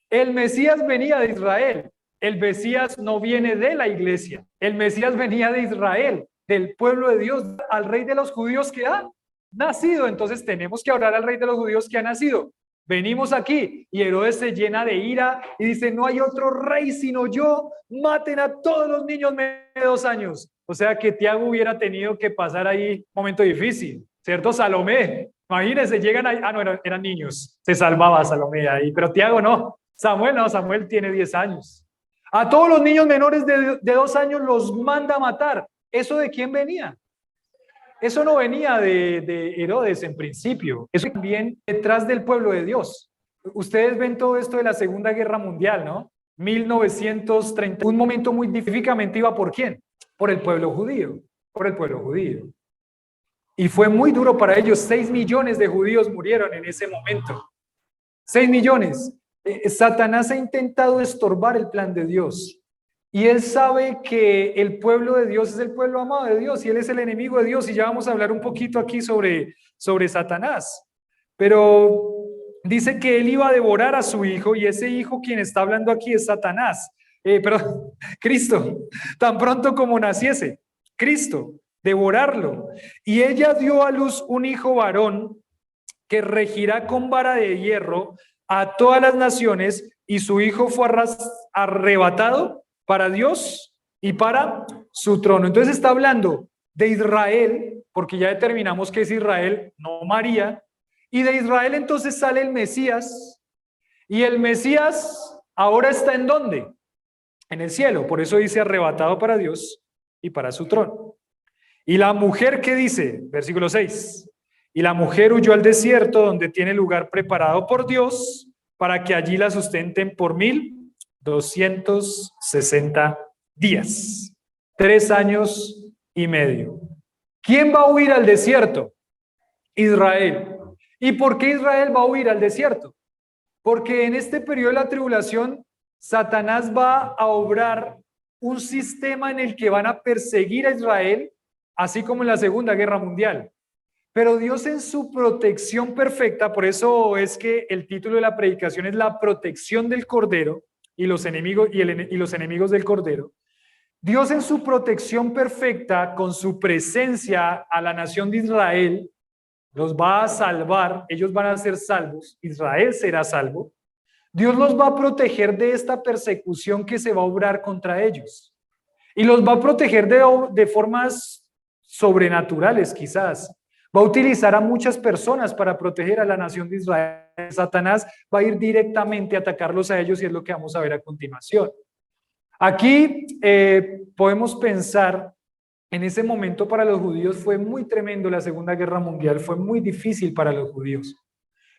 El Mesías venía de Israel. El Mesías no viene de la iglesia. El Mesías venía de Israel, del pueblo de Dios, al rey de los judíos que ha nacido. Entonces tenemos que orar al rey de los judíos que ha nacido. Venimos aquí y Herodes se llena de ira y dice, no hay otro rey sino yo, maten a todos los niños menores de 2 años. O sea que Tiago hubiera tenido que pasar ahí un momento difícil, ¿cierto? Salomé, imagínense, llegan ahí, no, eran niños, se salvaba Salomé ahí, pero Tiago no. Samuel no, Samuel tiene 10 años. A todos los niños menores de 2 años los manda a matar. ¿Eso de quién venía? Eso no venía de Herodes en principio. Eso también detrás del pueblo de Dios. Ustedes ven todo esto de la Segunda Guerra Mundial, ¿no? 1930. Un momento muy difícilmente iba ¿por quién? Por el pueblo judío. Por el pueblo judío. Y fue muy duro para ellos. 6 millones de judíos murieron en ese momento. 6 millones. Satanás ha intentado estorbar el plan de Dios y él sabe que el pueblo de Dios es el pueblo amado de Dios y él es el enemigo de Dios y ya vamos a hablar un poquito aquí sobre Satanás, pero dice que él iba a devorar a su hijo y ese hijo quien está hablando aquí es Satanás, pero Cristo, tan pronto como naciese, Cristo, devorarlo. Y ella dio a luz un hijo varón que regirá con vara de hierro a todas las naciones y su hijo fue arrebatado para Dios y para su trono. Entonces está hablando de Israel, porque ya determinamos que es Israel, no María, y de Israel entonces sale el Mesías, y el Mesías ahora está ¿en dónde? En el cielo, por eso dice arrebatado para Dios y para su trono. Y la mujer, ¿qué dice? Versículo 6. Y la mujer huyó al desierto donde tiene lugar preparado por Dios para que allí la sustenten por 1260 días. 3 años y medio. ¿Quién va a huir al desierto? Israel. ¿Y por qué Israel va a huir al desierto? Porque en este periodo de la tribulación, Satanás va a obrar un sistema en el que van a perseguir a Israel, así como en la Segunda Guerra Mundial. Pero Dios en su protección perfecta, por eso es que el título de la predicación es la protección del Cordero y los enemigos, y los enemigos del Cordero. Dios en su protección perfecta, con su presencia a la nación de Israel, los va a salvar, ellos van a ser salvos, Israel será salvo. Dios los va a proteger de esta persecución que se va a obrar contra ellos. Y los va a proteger de formas sobrenaturales quizás. Va a utilizar a muchas personas para proteger a la nación de Israel. Satanás va a ir directamente a atacarlos a ellos y es lo que vamos a ver a continuación. Aquí podemos pensar, en ese momento para los judíos fue muy tremendo la Segunda Guerra Mundial, fue muy difícil para los judíos.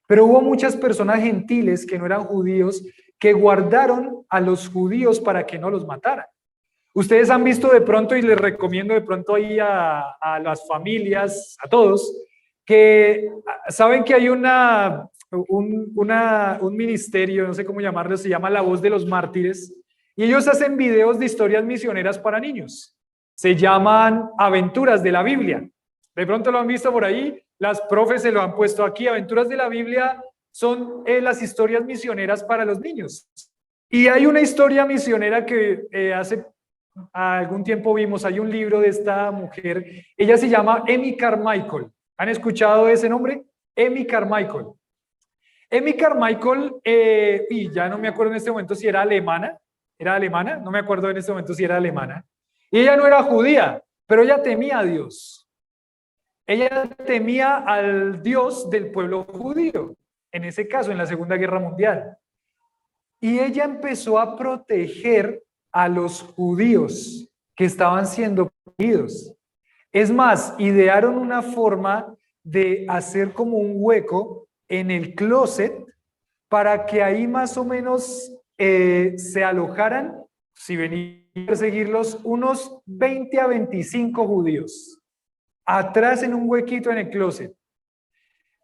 Pero hubo muchas personas gentiles que no eran judíos que guardaron a los judíos para que no los mataran. Ustedes han visto de pronto, y les recomiendo de pronto ahí a las familias, a todos, que saben que hay un ministerio, no sé cómo llamarlo, se llama La Voz de los Mártires, y ellos hacen videos de historias misioneras para niños. Se llaman Aventuras de la Biblia. De pronto lo han visto por ahí, las profes se lo han puesto aquí. Aventuras de la Biblia son las historias misioneras para los niños. Y hay una historia misionera que hace algún tiempo vimos, hay un libro de esta mujer, ella se llama Amy Carmichael. ¿Han escuchado ese nombre? Amy Carmichael. Amy Carmichael, y ya no me acuerdo en este momento si era alemana, no me acuerdo en este momento si era alemana. Y ella no era judía, pero ella temía a Dios. Ella temía al Dios del pueblo judío, en ese caso, en la Segunda Guerra Mundial. Y ella empezó a proteger a los judíos que estaban siendo perseguidos. Es más, idearon una forma de hacer como un hueco en el closet para que ahí más o menos se alojaran, si venían a perseguirlos, unos 20 a 25 judíos, atrás en un huequito en el closet.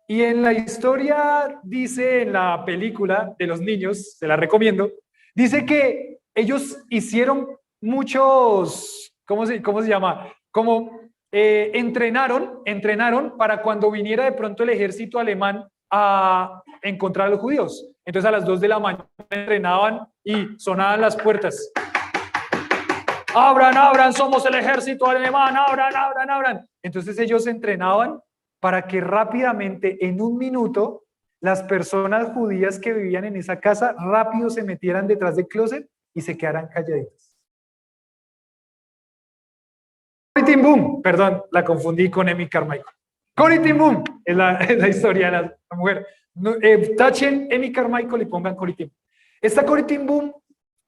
Y en la historia dice, en la película de los niños, se la recomiendo, dice que ellos hicieron muchos, ¿cómo se llama? Como entrenaron para cuando viniera de pronto el ejército alemán a encontrar a los judíos. Entonces a las 2 de la mañana entrenaban y sonaban las puertas. Abran, abran, somos el ejército alemán, abran, abran, abran. Entonces ellos entrenaban para que rápidamente, en un minuto, las personas judías que vivían en esa casa rápido se metieran detrás del closet y se quedaran calladitas. Corrie ten Boom, perdón, la confundí con Amy Carmichael. Corrie ten Boom es la historia de la mujer. Tachen Amy Carmichael y pongan Corrie ten Boom. Esta Corrie ten Boom,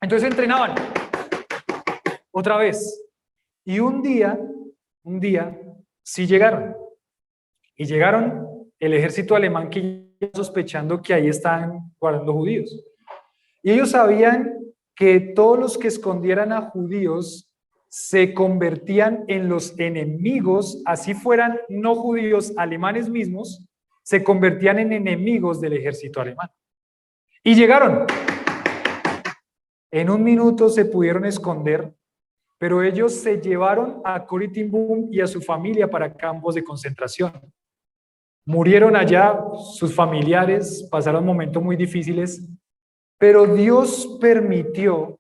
entonces entrenaban otra vez. Y un día, sí llegaron. Y llegaron el ejército alemán que sospechando que ahí estaban guardando judíos. Y ellos sabían que todos los que escondieran a judíos se convertían en los enemigos, así fueran no judíos, alemanes mismos, se convertían en enemigos del ejército alemán. Y llegaron. En un minuto se pudieron esconder, pero ellos se llevaron a Corrie ten Boom y a su familia para campos de concentración. Murieron allá sus familiares, pasaron momentos muy difíciles, pero Dios permitió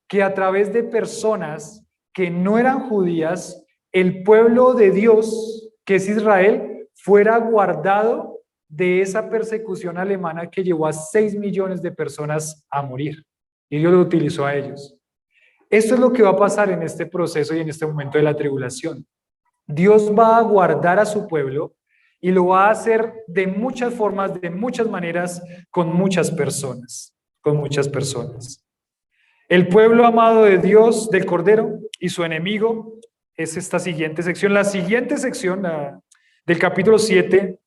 que a través de personas que no eran judías, el pueblo de Dios, que es Israel, fuera guardado de esa persecución alemana que llevó a 6 millones de personas a morir. Y Dios lo utilizó a ellos. Esto es lo que va a pasar en este proceso y en este momento de la tribulación. Dios va a guardar a su pueblo y lo va a hacer de muchas formas, de muchas maneras, con muchas personas, con muchas personas. El pueblo amado de Dios, del Cordero, y su enemigo es esta siguiente sección. La siguiente sección del capítulo 7,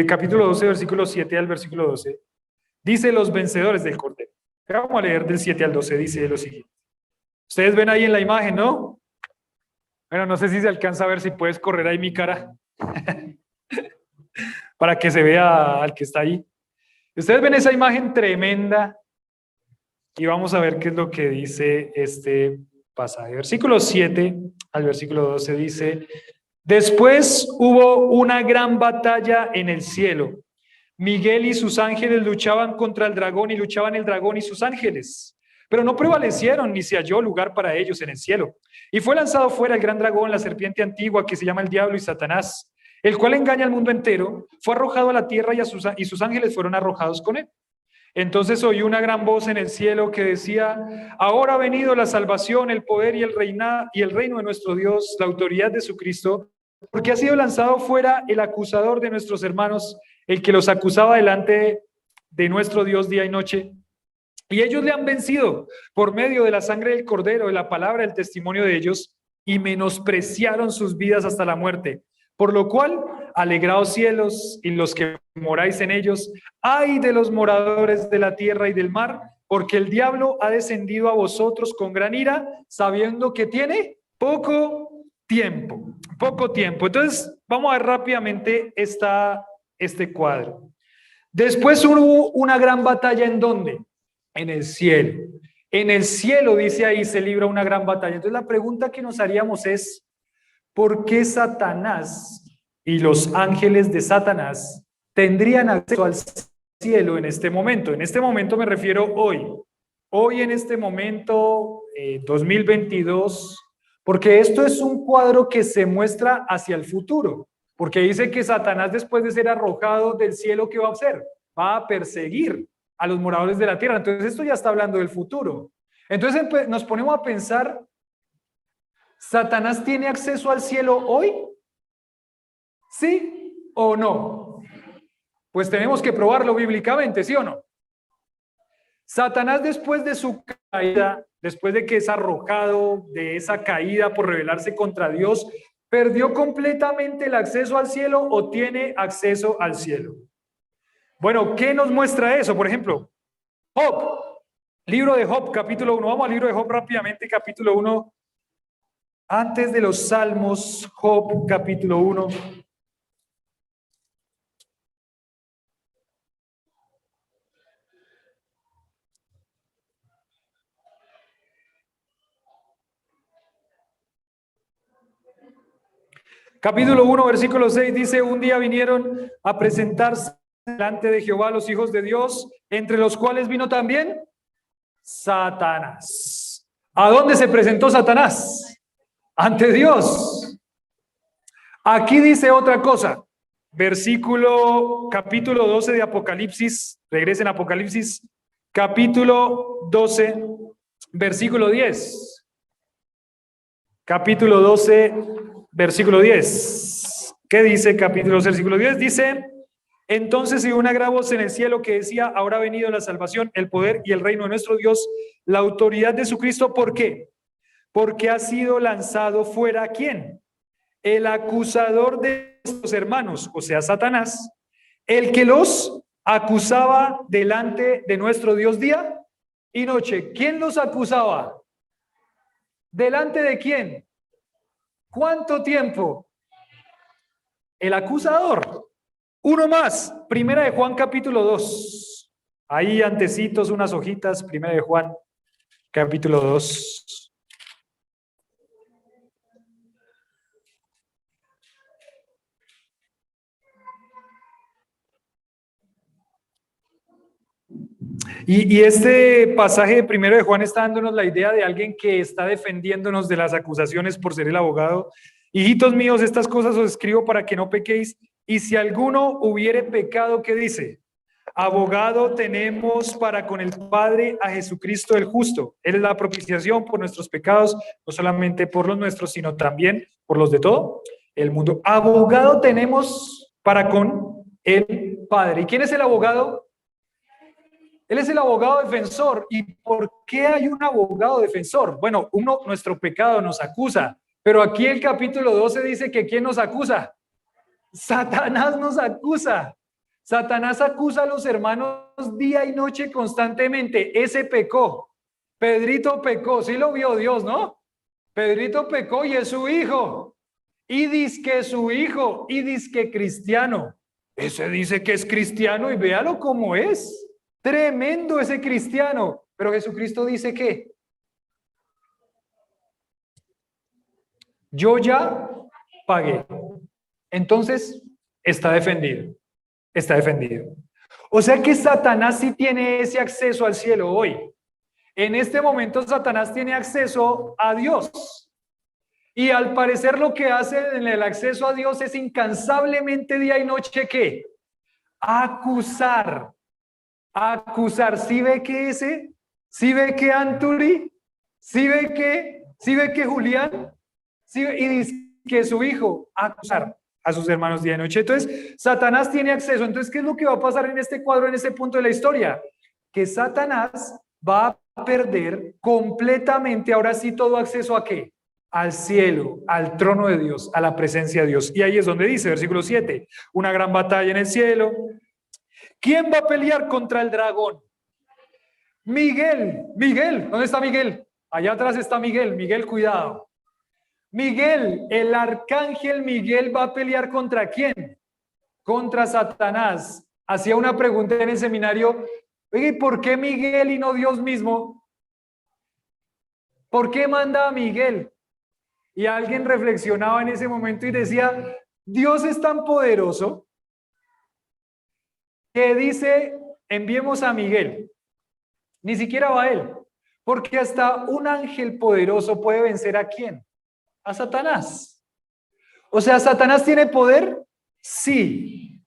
capítulo 12, versículo 7 al versículo 12, dice los vencedores del Cordero. Vamos a leer del 7 al 12, dice lo siguiente. Ustedes ven ahí en la imagen, ¿no? Bueno, no sé si se alcanza a ver, si puedes correr ahí mi cara para que se vea al que está ahí. Ustedes ven esa imagen tremenda y vamos a ver qué es lo que dice este pasaje. Versículo 7 al versículo 12 dice: después hubo una gran batalla en el cielo. Miguel y sus ángeles luchaban contra el dragón y luchaban el dragón y sus ángeles. Pero no prevalecieron ni se halló lugar para ellos en el cielo. Y fue lanzado fuera el gran dragón, la serpiente antigua que se llama el diablo y Satanás, el cual engaña al mundo entero. Fue arrojado a la tierra y sus ángeles fueron arrojados con él. Entonces oí una gran voz en el cielo que decía: ahora ha venido la salvación, el poder y el reino de nuestro Dios, la autoridad de su Cristo, porque ha sido lanzado fuera el acusador de nuestros hermanos, el que los acusaba delante de nuestro Dios día y noche. Y ellos le han vencido por medio de la sangre del Cordero, de la palabra del testimonio de ellos, y menospreciaron sus vidas hasta la muerte. Por lo cual, alegraos cielos y los que moráis en ellos, ay de los moradores de la tierra y del mar, porque el diablo ha descendido a vosotros con gran ira, sabiendo que tiene poco tiempo. Entonces, vamos a ver rápidamente este cuadro. Después hubo una gran batalla, ¿en dónde? En el cielo. En el cielo, dice ahí, se libra una gran batalla. Entonces la pregunta que nos haríamos es: ¿por qué Satanás y los ángeles de Satanás tendrían acceso al cielo en este momento? En este momento me refiero hoy. Hoy en este momento, 2022, porque esto es un cuadro que se muestra hacia el futuro. Porque dice que Satanás, después de ser arrojado del cielo, ¿qué va a hacer? Va a perseguir a los moradores de la tierra. Entonces esto ya está hablando del futuro. Entonces nos ponemos a pensar: ¿Satanás tiene acceso al cielo hoy? ¿Sí o no? Pues tenemos que probarlo bíblicamente, ¿sí o no? Satanás, después de su caída, después de que es arrojado de esa caída por rebelarse contra Dios, ¿perdió completamente el acceso al cielo o tiene acceso al cielo? Bueno, ¿qué nos muestra eso? Por ejemplo, Job, libro de Job, capítulo 1. Vamos al libro de Job rápidamente, capítulo 1. Antes de los Salmos, Job, capítulo 1. Capítulo 1, versículo 6 dice: un día vinieron a presentarse delante de Jehová los hijos de Dios, entre los cuales vino también Satanás. ¿A dónde se presentó Satanás? Ante Dios. Aquí dice otra cosa. Capítulo 12 de Apocalipsis. Regresen a Apocalipsis, capítulo 12, versículo 10. Capítulo 12, versículo 10. ¿Qué dice capítulo 12, versículo 10? Dice: entonces se oyó una gran voz en el cielo que decía: ahora ha venido la salvación, el poder y el reino de nuestro Dios, la autoridad de su Cristo. ¿Por qué? Porque ha sido lanzado fuera, ¿quién? El acusador de nuestros hermanos, o sea, Satanás, el que los acusaba delante de nuestro Dios día y noche. ¿Quién los acusaba? ¿Delante de quién? ¿Cuánto tiempo? El acusador. Uno más, Primera de Juan capítulo 2. Ahí antecitos, unas hojitas, Primera de Juan capítulo 2. Y este pasaje de Primero de Juan está dándonos la idea de alguien que está defendiéndonos de las acusaciones por ser el abogado. Hijitos míos, estas cosas os escribo para que no pequéis. Y si alguno hubiere pecado, ¿qué dice? Abogado tenemos para con el Padre a Jesucristo el justo. Él es la propiciación por nuestros pecados, no solamente por los nuestros, sino también por los de todo el mundo. Abogado tenemos para con el Padre. ¿Y quién es el abogado? Él es el abogado defensor. ¿Y por qué hay un abogado defensor? Bueno, nuestro pecado nos acusa, pero aquí el capítulo 12 dice que ¿quién nos acusa? Satanás nos acusa. Satanás acusa a los hermanos día y noche constantemente. Ese pecó. Pedrito pecó. Sí lo vio Dios, ¿no? Pedrito pecó y es su hijo. Y dice que es su hijo. Y dice que cristiano. Ese dice que es cristiano y véalo cómo es. Tremendo ese cristiano. Pero Jesucristo dice que yo ya pagué. Entonces, está defendido. Está defendido. O sea que Satanás sí tiene ese acceso al cielo hoy. En este momento Satanás tiene acceso a Dios. Y al parecer lo que hace en el acceso a Dios es incansablemente día y noche ¿qué? Acusar. Acusar. ¿Sí ve que ese? ¿Sí ve que Anturi? ¿Sí ve que Julián? ¿Sí ve? Y dice que su hijo acusar a sus hermanos día y noche. Entonces, Satanás tiene acceso. Entonces, ¿qué es lo que va a pasar en este cuadro, en este punto de la historia? Que Satanás va a perder completamente, ahora sí, todo acceso ¿a qué? Al cielo, al trono de Dios, a la presencia de Dios. Y ahí es donde dice, versículo 7, una gran batalla en el cielo. ¿Quién va a pelear contra el dragón? Miguel. Miguel, ¿dónde está Miguel? Allá atrás está Miguel. Miguel, cuidado. Miguel, el arcángel Miguel va a pelear ¿contra quién? Contra Satanás. Hacía una pregunta en el seminario, oye, ¿por qué Miguel y no Dios mismo? ¿Por qué manda a Miguel? Y alguien reflexionaba en ese momento y decía, Dios es tan poderoso que dice, enviemos a Miguel. Ni siquiera va a él, porque hasta un ángel poderoso puede vencer ¿a quién? A Satanás. O sea, ¿Satanás tiene poder? Sí,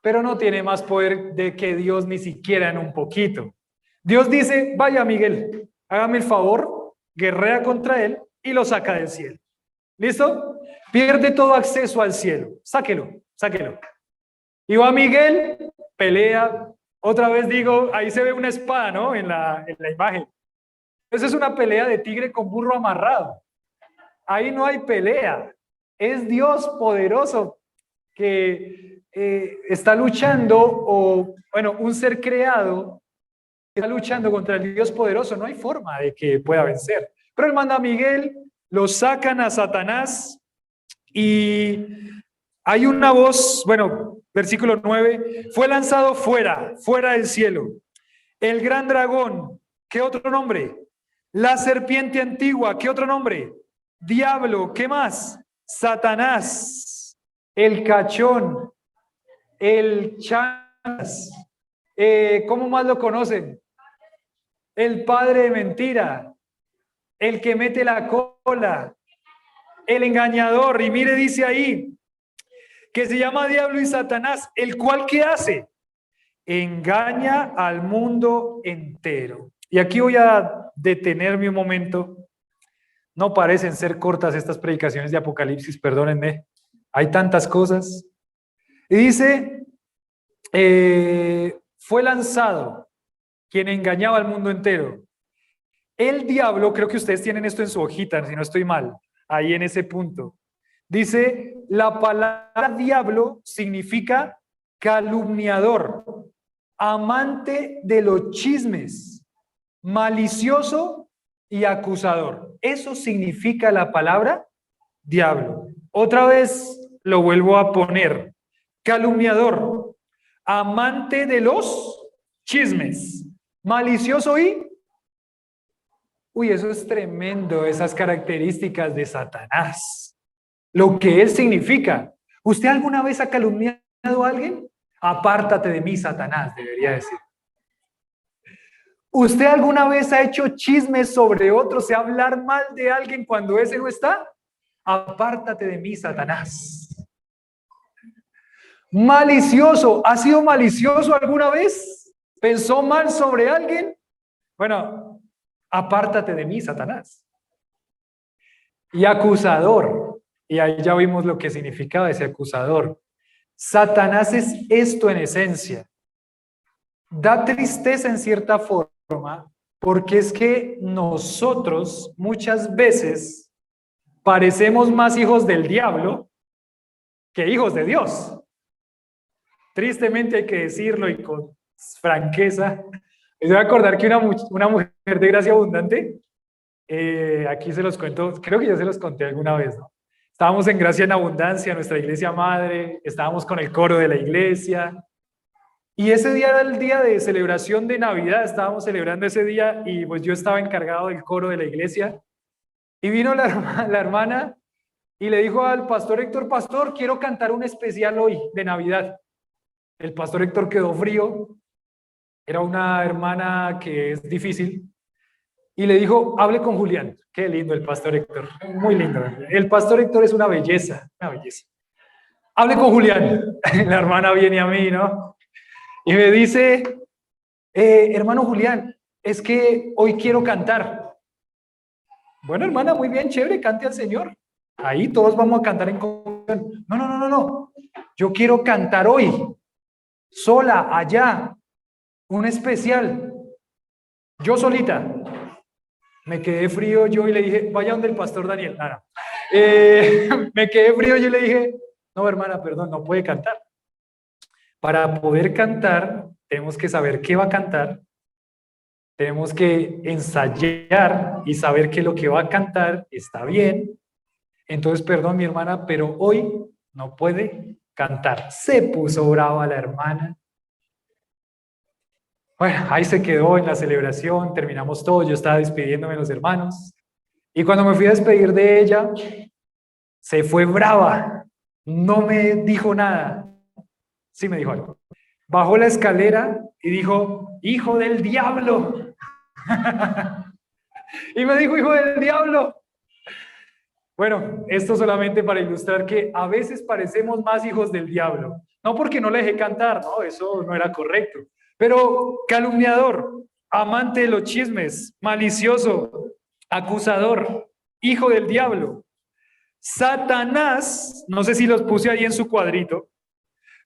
pero no tiene más poder de que Dios ni siquiera en un poquito. Dios dice, vaya Miguel, hágame el favor, guerrea contra él y lo saca del cielo. ¿Listo? Pierde todo acceso al cielo. Sáquelo, sáquelo. Y va Miguel, pelea. Otra vez digo, ahí se ve una espada, ¿no? En la imagen. Esa es una pelea de tigre con burro amarrado. Ahí no hay pelea. Es Dios poderoso que está luchando, o bueno, un ser creado está luchando contra el Dios poderoso. No hay forma de que pueda vencer. Pero él manda a Miguel, lo sacan a Satanás y hay una voz, bueno, versículo 9, fue lanzado fuera del cielo. El gran dragón, ¿qué otro nombre? La serpiente antigua, ¿qué otro nombre? Diablo, ¿qué más? Satanás, el cachón, el chanas, ¿cómo más lo conocen? El padre de mentira, el que mete la cola, el engañador. Y mire, dice ahí, que se llama Diablo y Satanás, el cual ¿qué hace? Engaña al mundo entero. Y aquí voy a detenerme un momento. No parecen ser cortas estas predicaciones de Apocalipsis, perdónenme. Hay tantas cosas. Y dice, fue lanzado quien engañaba al mundo entero. El diablo, creo que ustedes tienen esto en su hojita, si no estoy mal, ahí en ese punto. Dice, la palabra diablo significa calumniador, amante de los chismes, malicioso y acusador. Eso significa la palabra diablo. Otra vez lo vuelvo a poner. Calumniador, amante de los chismes, malicioso y... Uy, eso es tremendo, esas características de Satanás. Lo que él significa. ¿Usted alguna vez ha calumniado a alguien? Apártate de mí, Satanás, debería decir. ¿Usted alguna vez ha hecho chismes sobre otros y hablar mal de alguien cuando ese no está? Apártate de mí, Satanás. Malicioso. ¿Ha sido malicioso alguna vez? ¿Pensó mal sobre alguien? Bueno, apártate de mí, Satanás. Y acusador. Y ahí ya vimos lo que significaba ese acusador. Satanás es esto en esencia. Da tristeza en cierta forma, porque es que nosotros muchas veces parecemos más hijos del diablo que hijos de Dios. Tristemente hay que decirlo y con franqueza. Me voy a acordar que una mujer de gracia abundante, aquí se los cuento, creo que ya se los conté alguna vez, ¿no? Estábamos en Gracia en Abundancia, nuestra iglesia madre, estábamos con el coro de la iglesia, y ese día era el día de celebración de Navidad, estábamos celebrando ese día, y pues yo estaba encargado del coro de la iglesia, y vino la hermana y le dijo al pastor Héctor: pastor, quiero cantar un especial hoy de Navidad. El pastor Héctor quedó frío, era una hermana que es difícil, y le dijo: hable con Julián. Qué lindo el pastor Héctor, muy lindo. El pastor Héctor es una belleza, una belleza. Hable con Julián. La hermana viene a mí, ¿no? Y me dice: hermano Julián, es que hoy quiero cantar. Bueno, hermana, muy bien, chévere, cante al Señor. Ahí todos vamos a cantar en comunión. No, no, no, no, no. Yo quiero cantar hoy, sola, allá, un especial. Yo solita. Me quedé frío yo y le dije: vaya donde el pastor Daniel. No, no. Me quedé frío yo y le dije: no, hermana, perdón, no puede cantar. Para poder cantar, tenemos que saber qué va a cantar, tenemos que ensayar y saber que lo que va a cantar está bien. Entonces, perdón, mi hermana, pero hoy no puede cantar. Se puso brava la hermana. Bueno, ahí se quedó en la celebración, terminamos todo, yo estaba despidiéndome de los hermanos. Y cuando me fui a despedir de ella, se fue brava, no me dijo nada. Sí me dijo algo. Bajó la escalera y dijo: hijo del diablo. Y me dijo: hijo del diablo. Bueno, esto solamente para ilustrar que a veces parecemos más hijos del diablo. No porque no le dejé cantar, no, eso no era correcto. Pero calumniador, amante de los chismes, malicioso, acusador, hijo del diablo. Satanás, no sé si los puse ahí en su cuadrito,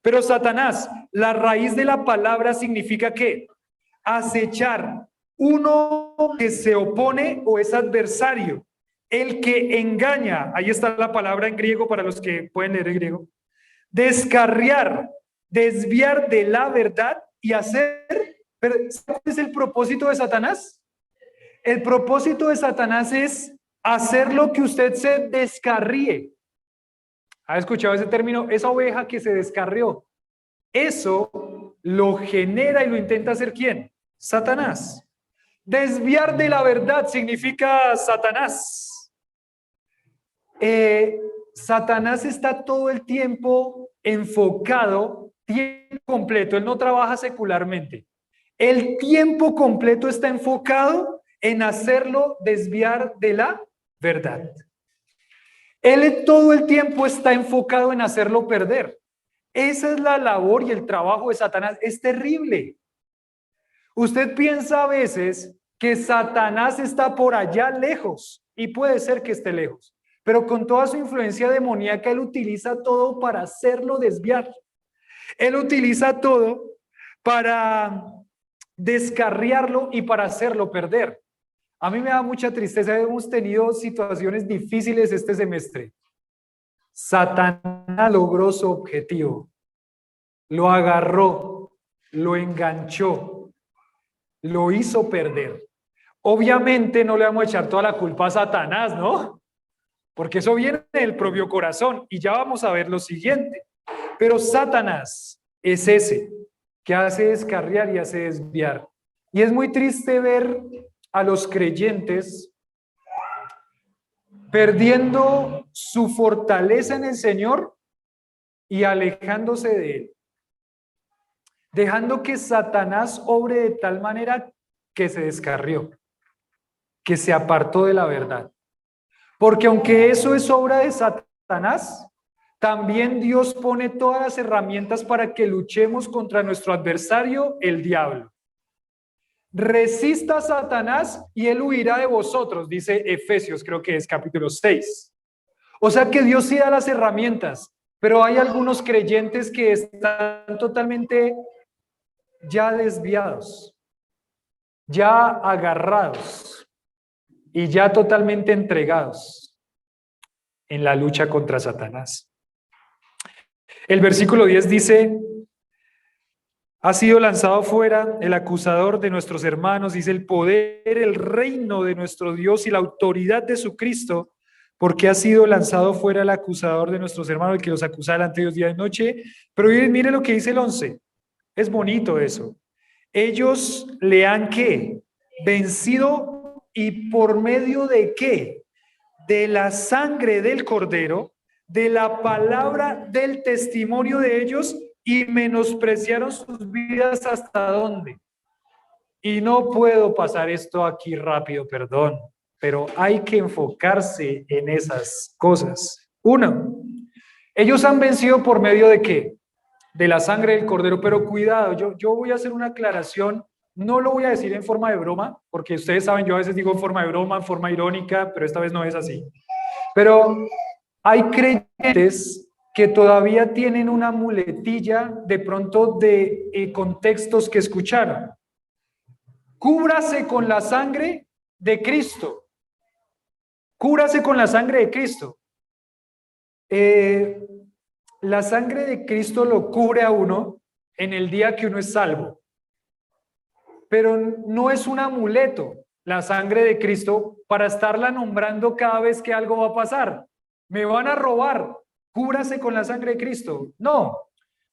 pero Satanás, la raíz de la palabra significa ¿qué? Acechar, uno que se opone o es adversario, el que engaña, ahí está la palabra en griego para los que pueden leer el griego, descarriar, desviar de la verdad y hacer, pero ¿cuál es el propósito de Satanás? El propósito de Satanás es hacer lo que usted se descarríe. ¿Ha escuchado ese término? Esa oveja que se descarrió. Eso lo genera y lo intenta hacer ¿quién? Satanás. Desviar de la verdad significa Satanás. Satanás está todo el tiempo enfocado, tiempo completo. Él no trabaja secularmente. El tiempo completo está enfocado en hacerlo desviar de la verdad. Él todo el tiempo está enfocado en hacerlo perder. Esa es la labor y el trabajo de Satanás. Es terrible. Usted piensa a veces que Satanás está por allá lejos, y puede ser que esté lejos, pero con toda su influencia demoníaca, él utiliza todo para hacerlo desviar. Él utiliza todo para descarriarlo y para hacerlo perder. A mí me da mucha tristeza, hemos tenido situaciones difíciles este semestre. Satanás logró su objetivo, lo agarró, lo enganchó, lo hizo perder. Obviamente no le vamos a echar toda la culpa a Satanás, ¿no? Porque eso viene del propio corazón y ya vamos a ver lo siguiente. Pero Satanás es ese que hace descarriar y hace desviar. Y es muy triste ver a los creyentes perdiendo su fortaleza en el Señor y alejándose de Él, dejando que Satanás obre de tal manera que se descarrió, que se apartó de la verdad. Porque aunque eso es obra de Satanás, también Dios pone todas las herramientas para que luchemos contra nuestro adversario, el diablo. Resista a Satanás y él huirá de vosotros, dice Efesios, creo que es capítulo 6. O sea que Dios sí da las herramientas, pero hay algunos creyentes que están totalmente ya desviados, ya agarrados y ya totalmente entregados en la lucha contra Satanás. El versículo 10 dice: ha sido lanzado fuera el acusador de nuestros hermanos, dice, el poder, el reino de nuestro Dios y la autoridad de su Cristo, porque ha sido lanzado fuera el acusador de nuestros hermanos, el que los acusa delante de Dios día y noche. Pero mire lo que dice el 11, es bonito eso. Ellos le han ¿qué? Vencido, y por medio de ¿qué? De la sangre del Cordero, de la palabra del testimonio de ellos, y menospreciaron sus vidas hasta dónde. Y no puedo pasar esto aquí rápido, perdón, pero hay que enfocarse en esas cosas. Uno, ellos han vencido por medio de ¿qué? De la sangre del Cordero, pero cuidado, yo voy a hacer una aclaración, no lo voy a decir en forma de broma, porque ustedes saben, yo a veces digo en forma de broma, en forma irónica, pero esta vez no es así. Pero hay creyentes que todavía tienen una muletilla de pronto de contextos que escucharon. Cúbrase con la sangre de Cristo. Cúbrase con la sangre de Cristo. La sangre de Cristo lo cubre a uno en el día que uno es salvo. Pero no es un amuleto la sangre de Cristo para estarla nombrando cada vez que algo va a pasar. Me van a robar, cúbrase con la sangre de Cristo. No,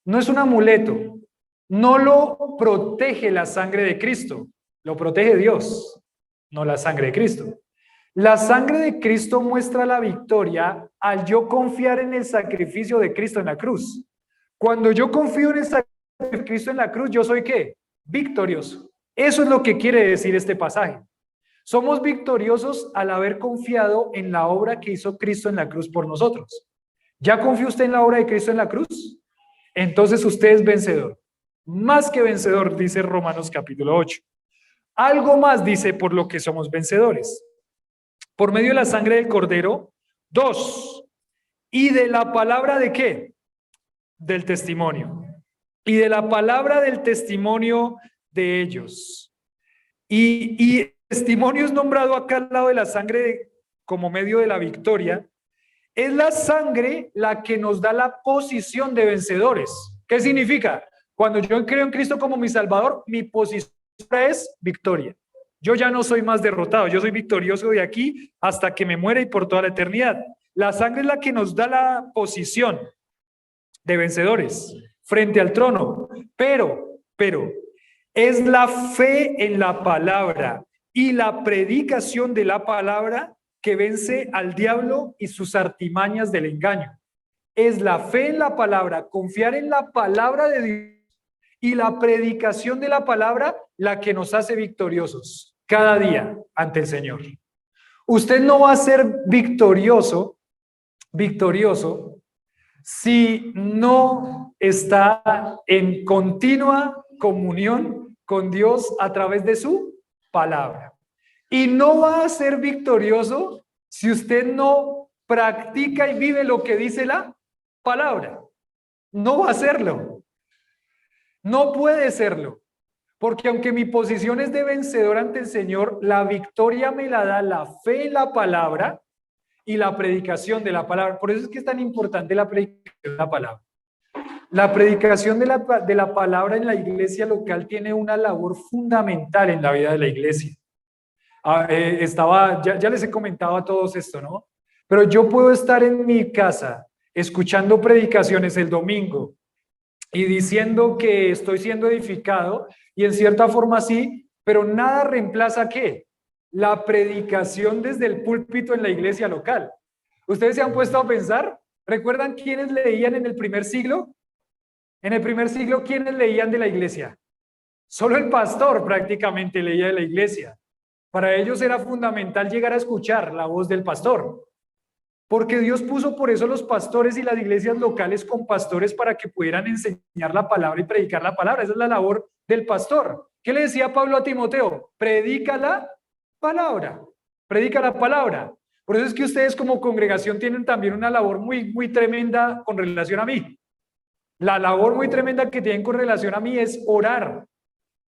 no es un amuleto. No lo protege la sangre de Cristo, lo protege Dios, no la sangre de Cristo. La sangre de Cristo muestra la victoria al yo confiar en el sacrificio de Cristo en la cruz. Cuando yo confío en el sacrificio de Cristo en la cruz, ¿yo soy qué? Victorioso. Eso es lo que quiere decir este pasaje. Somos victoriosos al haber confiado en la obra que hizo Cristo en la cruz por nosotros. ¿Ya confió usted en la obra de Cristo en la cruz? Entonces usted es vencedor. Más que vencedor, dice Romanos capítulo 8. Algo más dice por lo que somos vencedores. Por medio de la sangre del Cordero, 2. ¿Y de la palabra de qué? Del testimonio. Y de la palabra del testimonio de ellos. Y testimonio es nombrado acá al lado de la sangre como medio de la victoria. Es la sangre la que nos da la posición de vencedores. ¿Qué significa? Cuando yo creo en Cristo como mi Salvador, mi posición es victoria. Yo ya no soy más derrotado, yo soy victorioso de aquí hasta que me muera y por toda la eternidad. La sangre es la que nos da la posición de vencedores frente al trono. Pero, es la fe en la palabra y la predicación de la palabra que vence al diablo y sus artimañas del engaño. Es la fe en la palabra, confiar en la palabra de Dios y la predicación de la palabra la que nos hace victoriosos cada día ante el Señor. Usted no va a ser victorioso si no está en continua comunión con Dios a través de su palabra. Y no va a ser victorioso si usted no practica y vive lo que dice la palabra. No va a serlo. No puede serlo. Porque aunque mi posición es de vencedor ante el Señor, la victoria me la da la fe en la palabra y la predicación de la palabra. Por eso es que es tan importante la predicación de la palabra. La predicación de la palabra en la iglesia local tiene una labor fundamental en la vida de la iglesia. Ya les he comentado a todos esto, ¿no? Pero yo puedo estar en mi casa escuchando predicaciones el domingo y diciendo que estoy siendo edificado, y en cierta forma sí, pero nada reemplaza ¿qué? La predicación desde el púlpito en la iglesia local. ¿Ustedes se han puesto a pensar? ¿Recuerdan quiénes leían en el primer siglo? En el primer siglo, ¿quiénes leían de la iglesia? Solo el pastor prácticamente leía de la iglesia. Para ellos era fundamental llegar a escuchar la voz del pastor. Porque Dios puso por eso los pastores y las iglesias locales con pastores para que pudieran enseñar la palabra y predicar la palabra. Esa es la labor del pastor. ¿Qué le decía Pablo a Timoteo? Predica la palabra. Predica la palabra. Por eso es que ustedes como congregación tienen también una labor muy tremenda con relación a mí. La labor muy tremenda que tienen con relación a mí es orar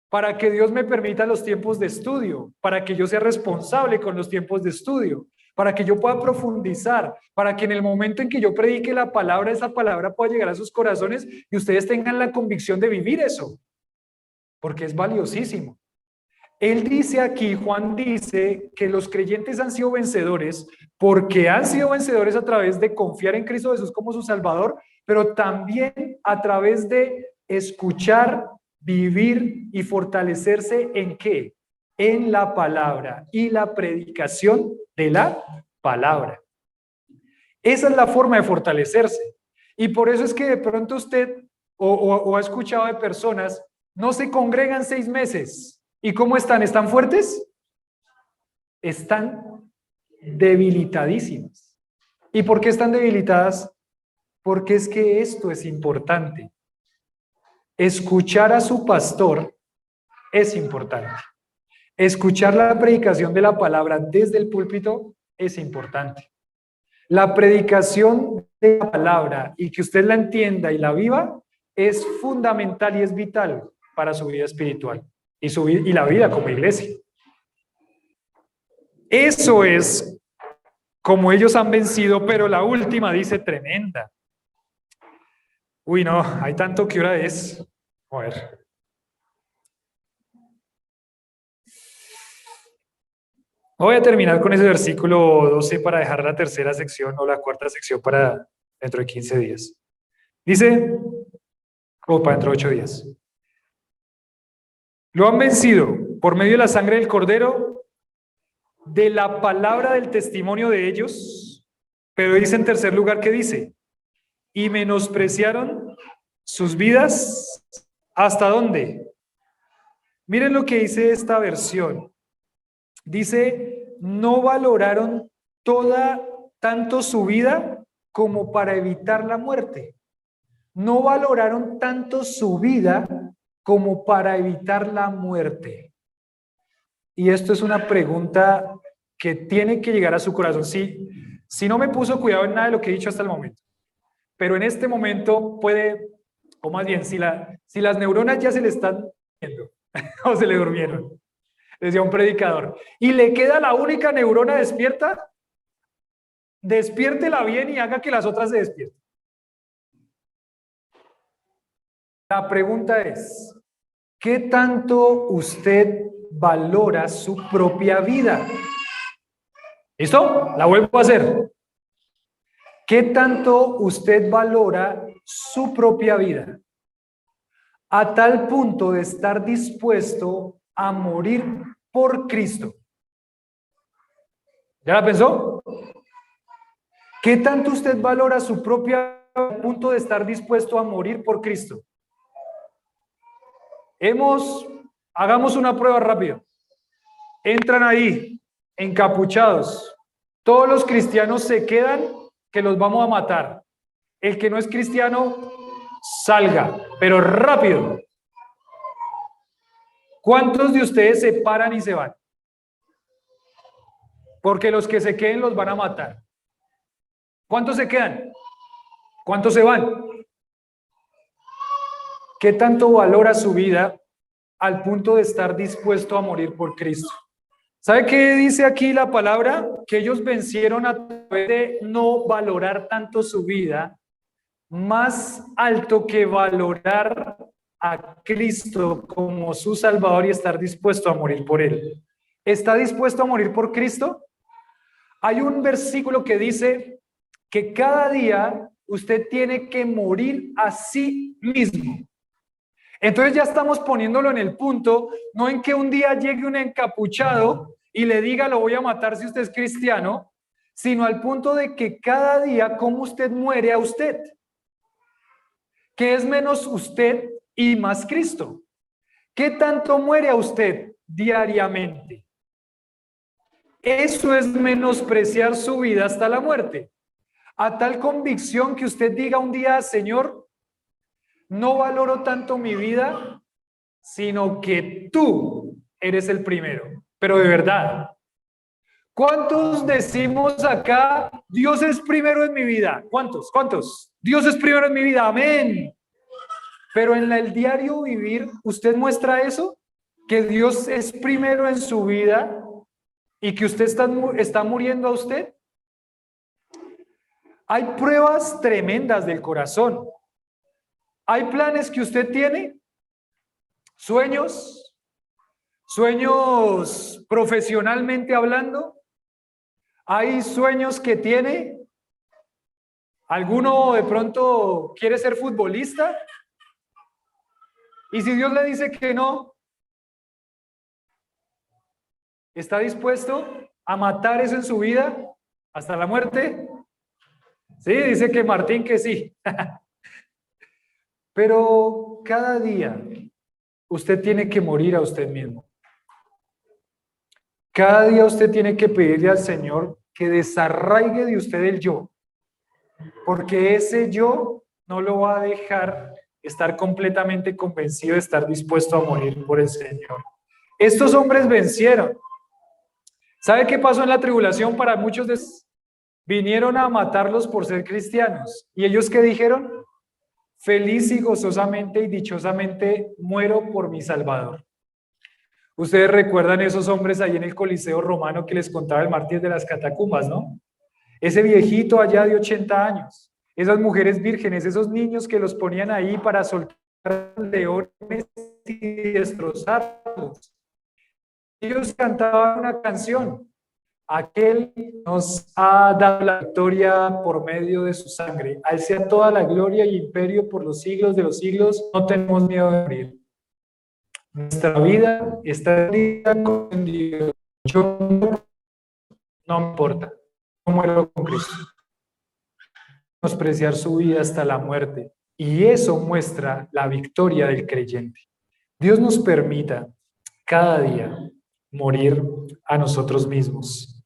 para que Dios me permita los tiempos de estudio, para que yo sea responsable con los tiempos de estudio, para que yo pueda profundizar, para que en el momento en que yo predique la palabra, esa palabra pueda llegar a sus corazones y ustedes tengan la convicción de vivir eso, porque es valiosísimo. Él dice aquí, Juan dice que los creyentes han sido vencedores porque han sido vencedores a través de confiar en Cristo Jesús como su Salvador, pero también a través de escuchar, vivir y fortalecerse ¿en qué? En la palabra y la predicación de la palabra. Esa es la forma de fortalecerse. Y por eso es que de pronto usted o ha escuchado de personas, no se congregan 6 meses. ¿Y cómo están? ¿Están fuertes? Están debilitadísimas. ¿Y por qué están debilitadas? Porque es que esto es importante. Escuchar a su pastor es importante. Escuchar la predicación de la palabra desde el púlpito es importante. La predicación de la palabra y que usted la entienda y la viva es fundamental y es vital para su vida espiritual y la vida como iglesia. Eso es como ellos han vencido, pero la última dice tremenda. Uy, no, hay tanto que hora es. A ver. Voy a terminar con ese versículo 12 para dejar la tercera sección o la cuarta sección para dentro de 15 días. Dice, o para dentro de 8 días. Lo han vencido por medio de la sangre del Cordero, de la palabra del testimonio de ellos, pero dice en tercer lugar, ¿qué dice? Y menospreciaron sus vidas, ¿hasta dónde? Miren lo que dice esta versión. Dice, no valoraron tanto su vida como para evitar la muerte. No valoraron tanto su vida como para evitar la muerte. Y esto es una pregunta que tiene que llegar a su corazón. Si no me puso cuidado en nada de lo que he dicho hasta el momento, pero en este momento puede, o más bien, si las neuronas ya se le están viendo o se le durmieron, decía un predicador, y le queda la única neurona despierta, despiértela bien y haga que las otras se despierten. La pregunta es, ¿qué tanto usted valora su propia vida? ¿Listo? La vuelvo a hacer. ¿Qué tanto usted valora su propia vida? A tal punto de estar dispuesto a morir por Cristo. ¿Ya la pensó? ¿Qué tanto usted valora su propia vida al punto de estar dispuesto a morir por Cristo? Hagamos una prueba rápida. Entran ahí, encapuchados. Todos los cristianos se quedan, que los vamos a matar. El que no es cristiano, salga, pero rápido. ¿Cuántos de ustedes se paran y se van? Porque los que se queden los van a matar. ¿Cuántos se quedan? ¿Cuántos se van? ¿Qué tanto valora su vida al punto de estar dispuesto a morir por Cristo? ¿Sabe qué dice aquí la palabra? Que ellos vencieron a través de no valorar tanto su vida, más alto que valorar a Cristo como su Salvador y estar dispuesto a morir por Él. ¿Está dispuesto a morir por Cristo? Hay un versículo que dice que cada día usted tiene que morir a sí mismo. Entonces ya estamos poniéndolo en el punto, no en que un día llegue un encapuchado y le diga lo voy a matar si usted es cristiano, sino al punto de que cada día como usted muere a usted, que es menos usted y más Cristo. ¿Qué tanto muere a usted diariamente? Eso es menospreciar su vida hasta la muerte. a tal convicción que usted diga un día, Señor, no valoro tanto mi vida, sino que tú eres el primero. Pero de verdad, ¿cuántos decimos acá, Dios es primero en mi vida? ¿Cuántos? ¿Cuántos? Dios es primero en mi vida, amén. Pero en el diario vivir, ¿usted muestra eso? Que Dios es primero en su vida y que usted está muriendo a usted. Hay pruebas tremendas del corazón. Hay planes que usted tiene, sueños profesionalmente hablando. Hay sueños que tiene. ¿Alguno de pronto quiere ser futbolista? Y si Dios le dice que no, ¿está dispuesto a matar eso en su vida hasta la muerte? Sí, dice que Martín que sí. Pero cada día usted tiene que morir a usted mismo. Cada día usted tiene que pedirle al Señor que desarraigue de usted el yo, porque ese yo no lo va a dejar estar completamente convencido de estar dispuesto a morir por el Señor. Estos hombres vencieron. ¿Sabe qué pasó en la tribulación? Para muchos vinieron a matarlos por ser cristianos. ¿Y ellos qué dijeron? Feliz y gozosamente y dichosamente muero por mi Salvador. Ustedes recuerdan esos hombres ahí en el Coliseo romano que les contaba el mártir de las catacumbas, ¿no? Ese viejito allá de 80 años, esas mujeres vírgenes, esos niños que los ponían ahí para soltar leones y destrozarlos. Ellos cantaban una canción. Aquel nos ha dado la victoria por medio de su sangre. A él sea toda la gloria y imperio por los siglos de los siglos. No tenemos miedo de morir. Nuestra vida está con Dios. Yo no me importa. No muero con Cristo. Menospreciar su vida hasta la muerte. Y eso muestra la victoria del creyente. Dios nos permita cada día morir a nosotros mismos.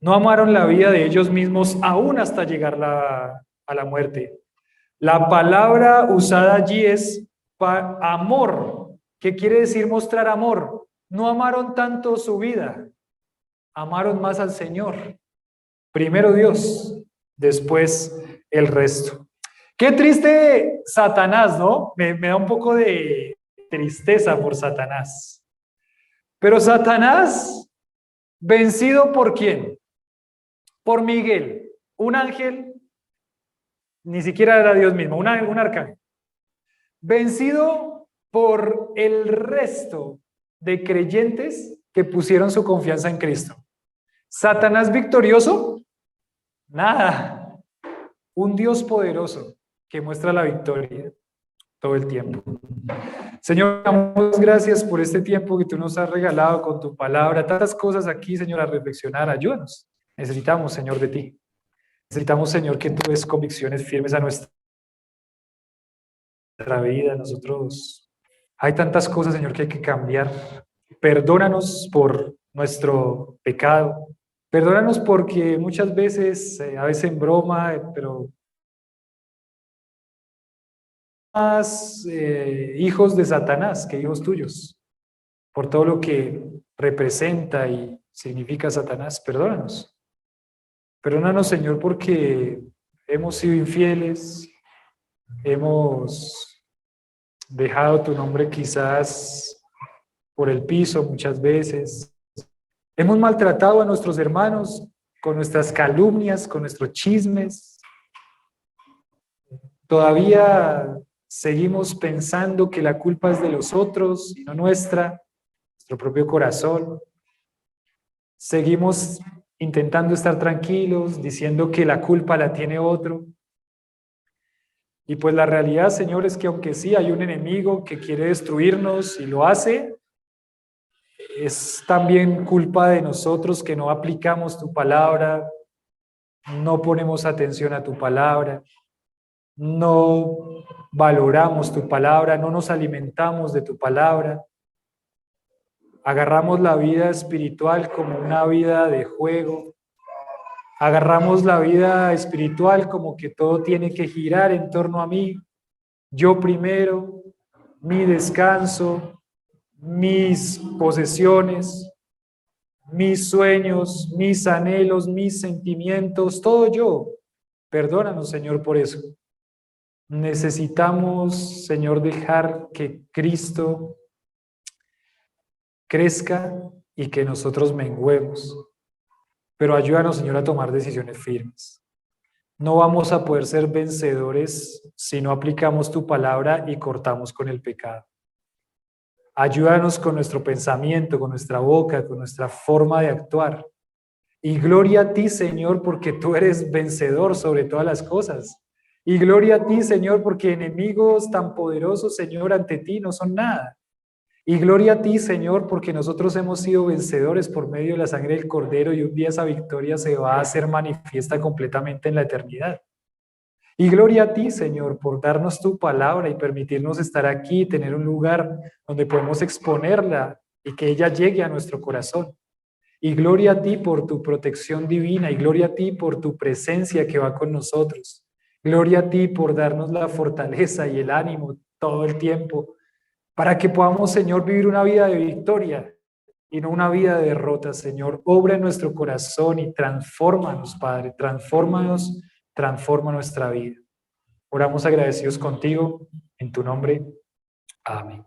No amaron la vida de ellos mismos aún hasta llegar a la muerte. La palabra usada allí es amor, que quiere decir mostrar amor. No amaron tanto su vida, amaron más al Señor. Primero Dios, después el resto. Qué triste Satanás, ¿no? Me da un poco de tristeza por Satanás. Pero Satanás, ¿vencido por quién? Por Miguel, un ángel, ni siquiera era Dios mismo, un arcángel. Vencido por el resto de creyentes que pusieron su confianza en Cristo. ¿Satanás victorioso? Nada. Un Dios poderoso que muestra la victoria todo el tiempo. Señor, damos gracias por este tiempo que tú nos has regalado con tu palabra. Tantas cosas aquí, Señor, a reflexionar. Ayúdanos. Necesitamos, Señor, de ti. Necesitamos, Señor, que tú des convicciones firmes a nuestra vida. Nosotros, hay tantas cosas, Señor, que hay que cambiar. Perdónanos por nuestro pecado. Perdónanos porque muchas veces, a veces en broma, pero más hijos de Satanás que hijos tuyos. Por todo lo que representa y significa Satanás, perdónanos. Perdónanos, Señor, porque hemos sido infieles, hemos dejado tu nombre quizás por el piso muchas veces. Hemos maltratado a nuestros hermanos con nuestras calumnias, con nuestros chismes. Todavía seguimos pensando que la culpa es de los otros y no nuestra, nuestro propio corazón. Seguimos intentando estar tranquilos, diciendo que la culpa la tiene otro. Y pues la realidad, Señor, es que aunque sí hay un enemigo que quiere destruirnos y lo hace, es también culpa de nosotros que no aplicamos tu palabra, no ponemos atención a tu palabra, no valoramos tu palabra, no nos alimentamos de tu palabra. Agarramos la vida espiritual como una vida de juego, Agarramos la vida espiritual como que todo tiene que girar en torno a mí. Yo primero, mi descanso, mis posesiones, mis sueños, mis anhelos, mis sentimientos, todo yo. Perdónanos, Señor, por eso. Necesitamos, Señor, dejar que Cristo crezca y que nosotros menguemos. Pero ayúdanos, Señor, a tomar decisiones firmes. No vamos a poder ser vencedores si no aplicamos tu palabra y cortamos con el pecado. Ayúdanos con nuestro pensamiento, con nuestra boca, con nuestra forma de actuar. Y gloria a ti, Señor, porque tú eres vencedor sobre todas las cosas. Y gloria a ti, Señor, porque enemigos tan poderosos, Señor, ante ti no son nada. Y gloria a ti, Señor, porque nosotros hemos sido vencedores por medio de la sangre del Cordero y un día esa victoria se va a hacer manifiesta completamente en la eternidad. Y gloria a ti, Señor, por darnos tu palabra y permitirnos estar aquí y tener un lugar donde podemos exponerla y que ella llegue a nuestro corazón. Y gloria a ti por tu protección divina y gloria a ti por tu presencia que va con nosotros. Gloria a ti por darnos la fortaleza y el ánimo todo el tiempo para que podamos, Señor, vivir una vida de victoria y no una vida de derrota, Señor. Obra en nuestro corazón y transfórmanos, Padre, transfórmanos, transforma nuestra vida. Oramos agradecidos contigo, en tu nombre. Amén.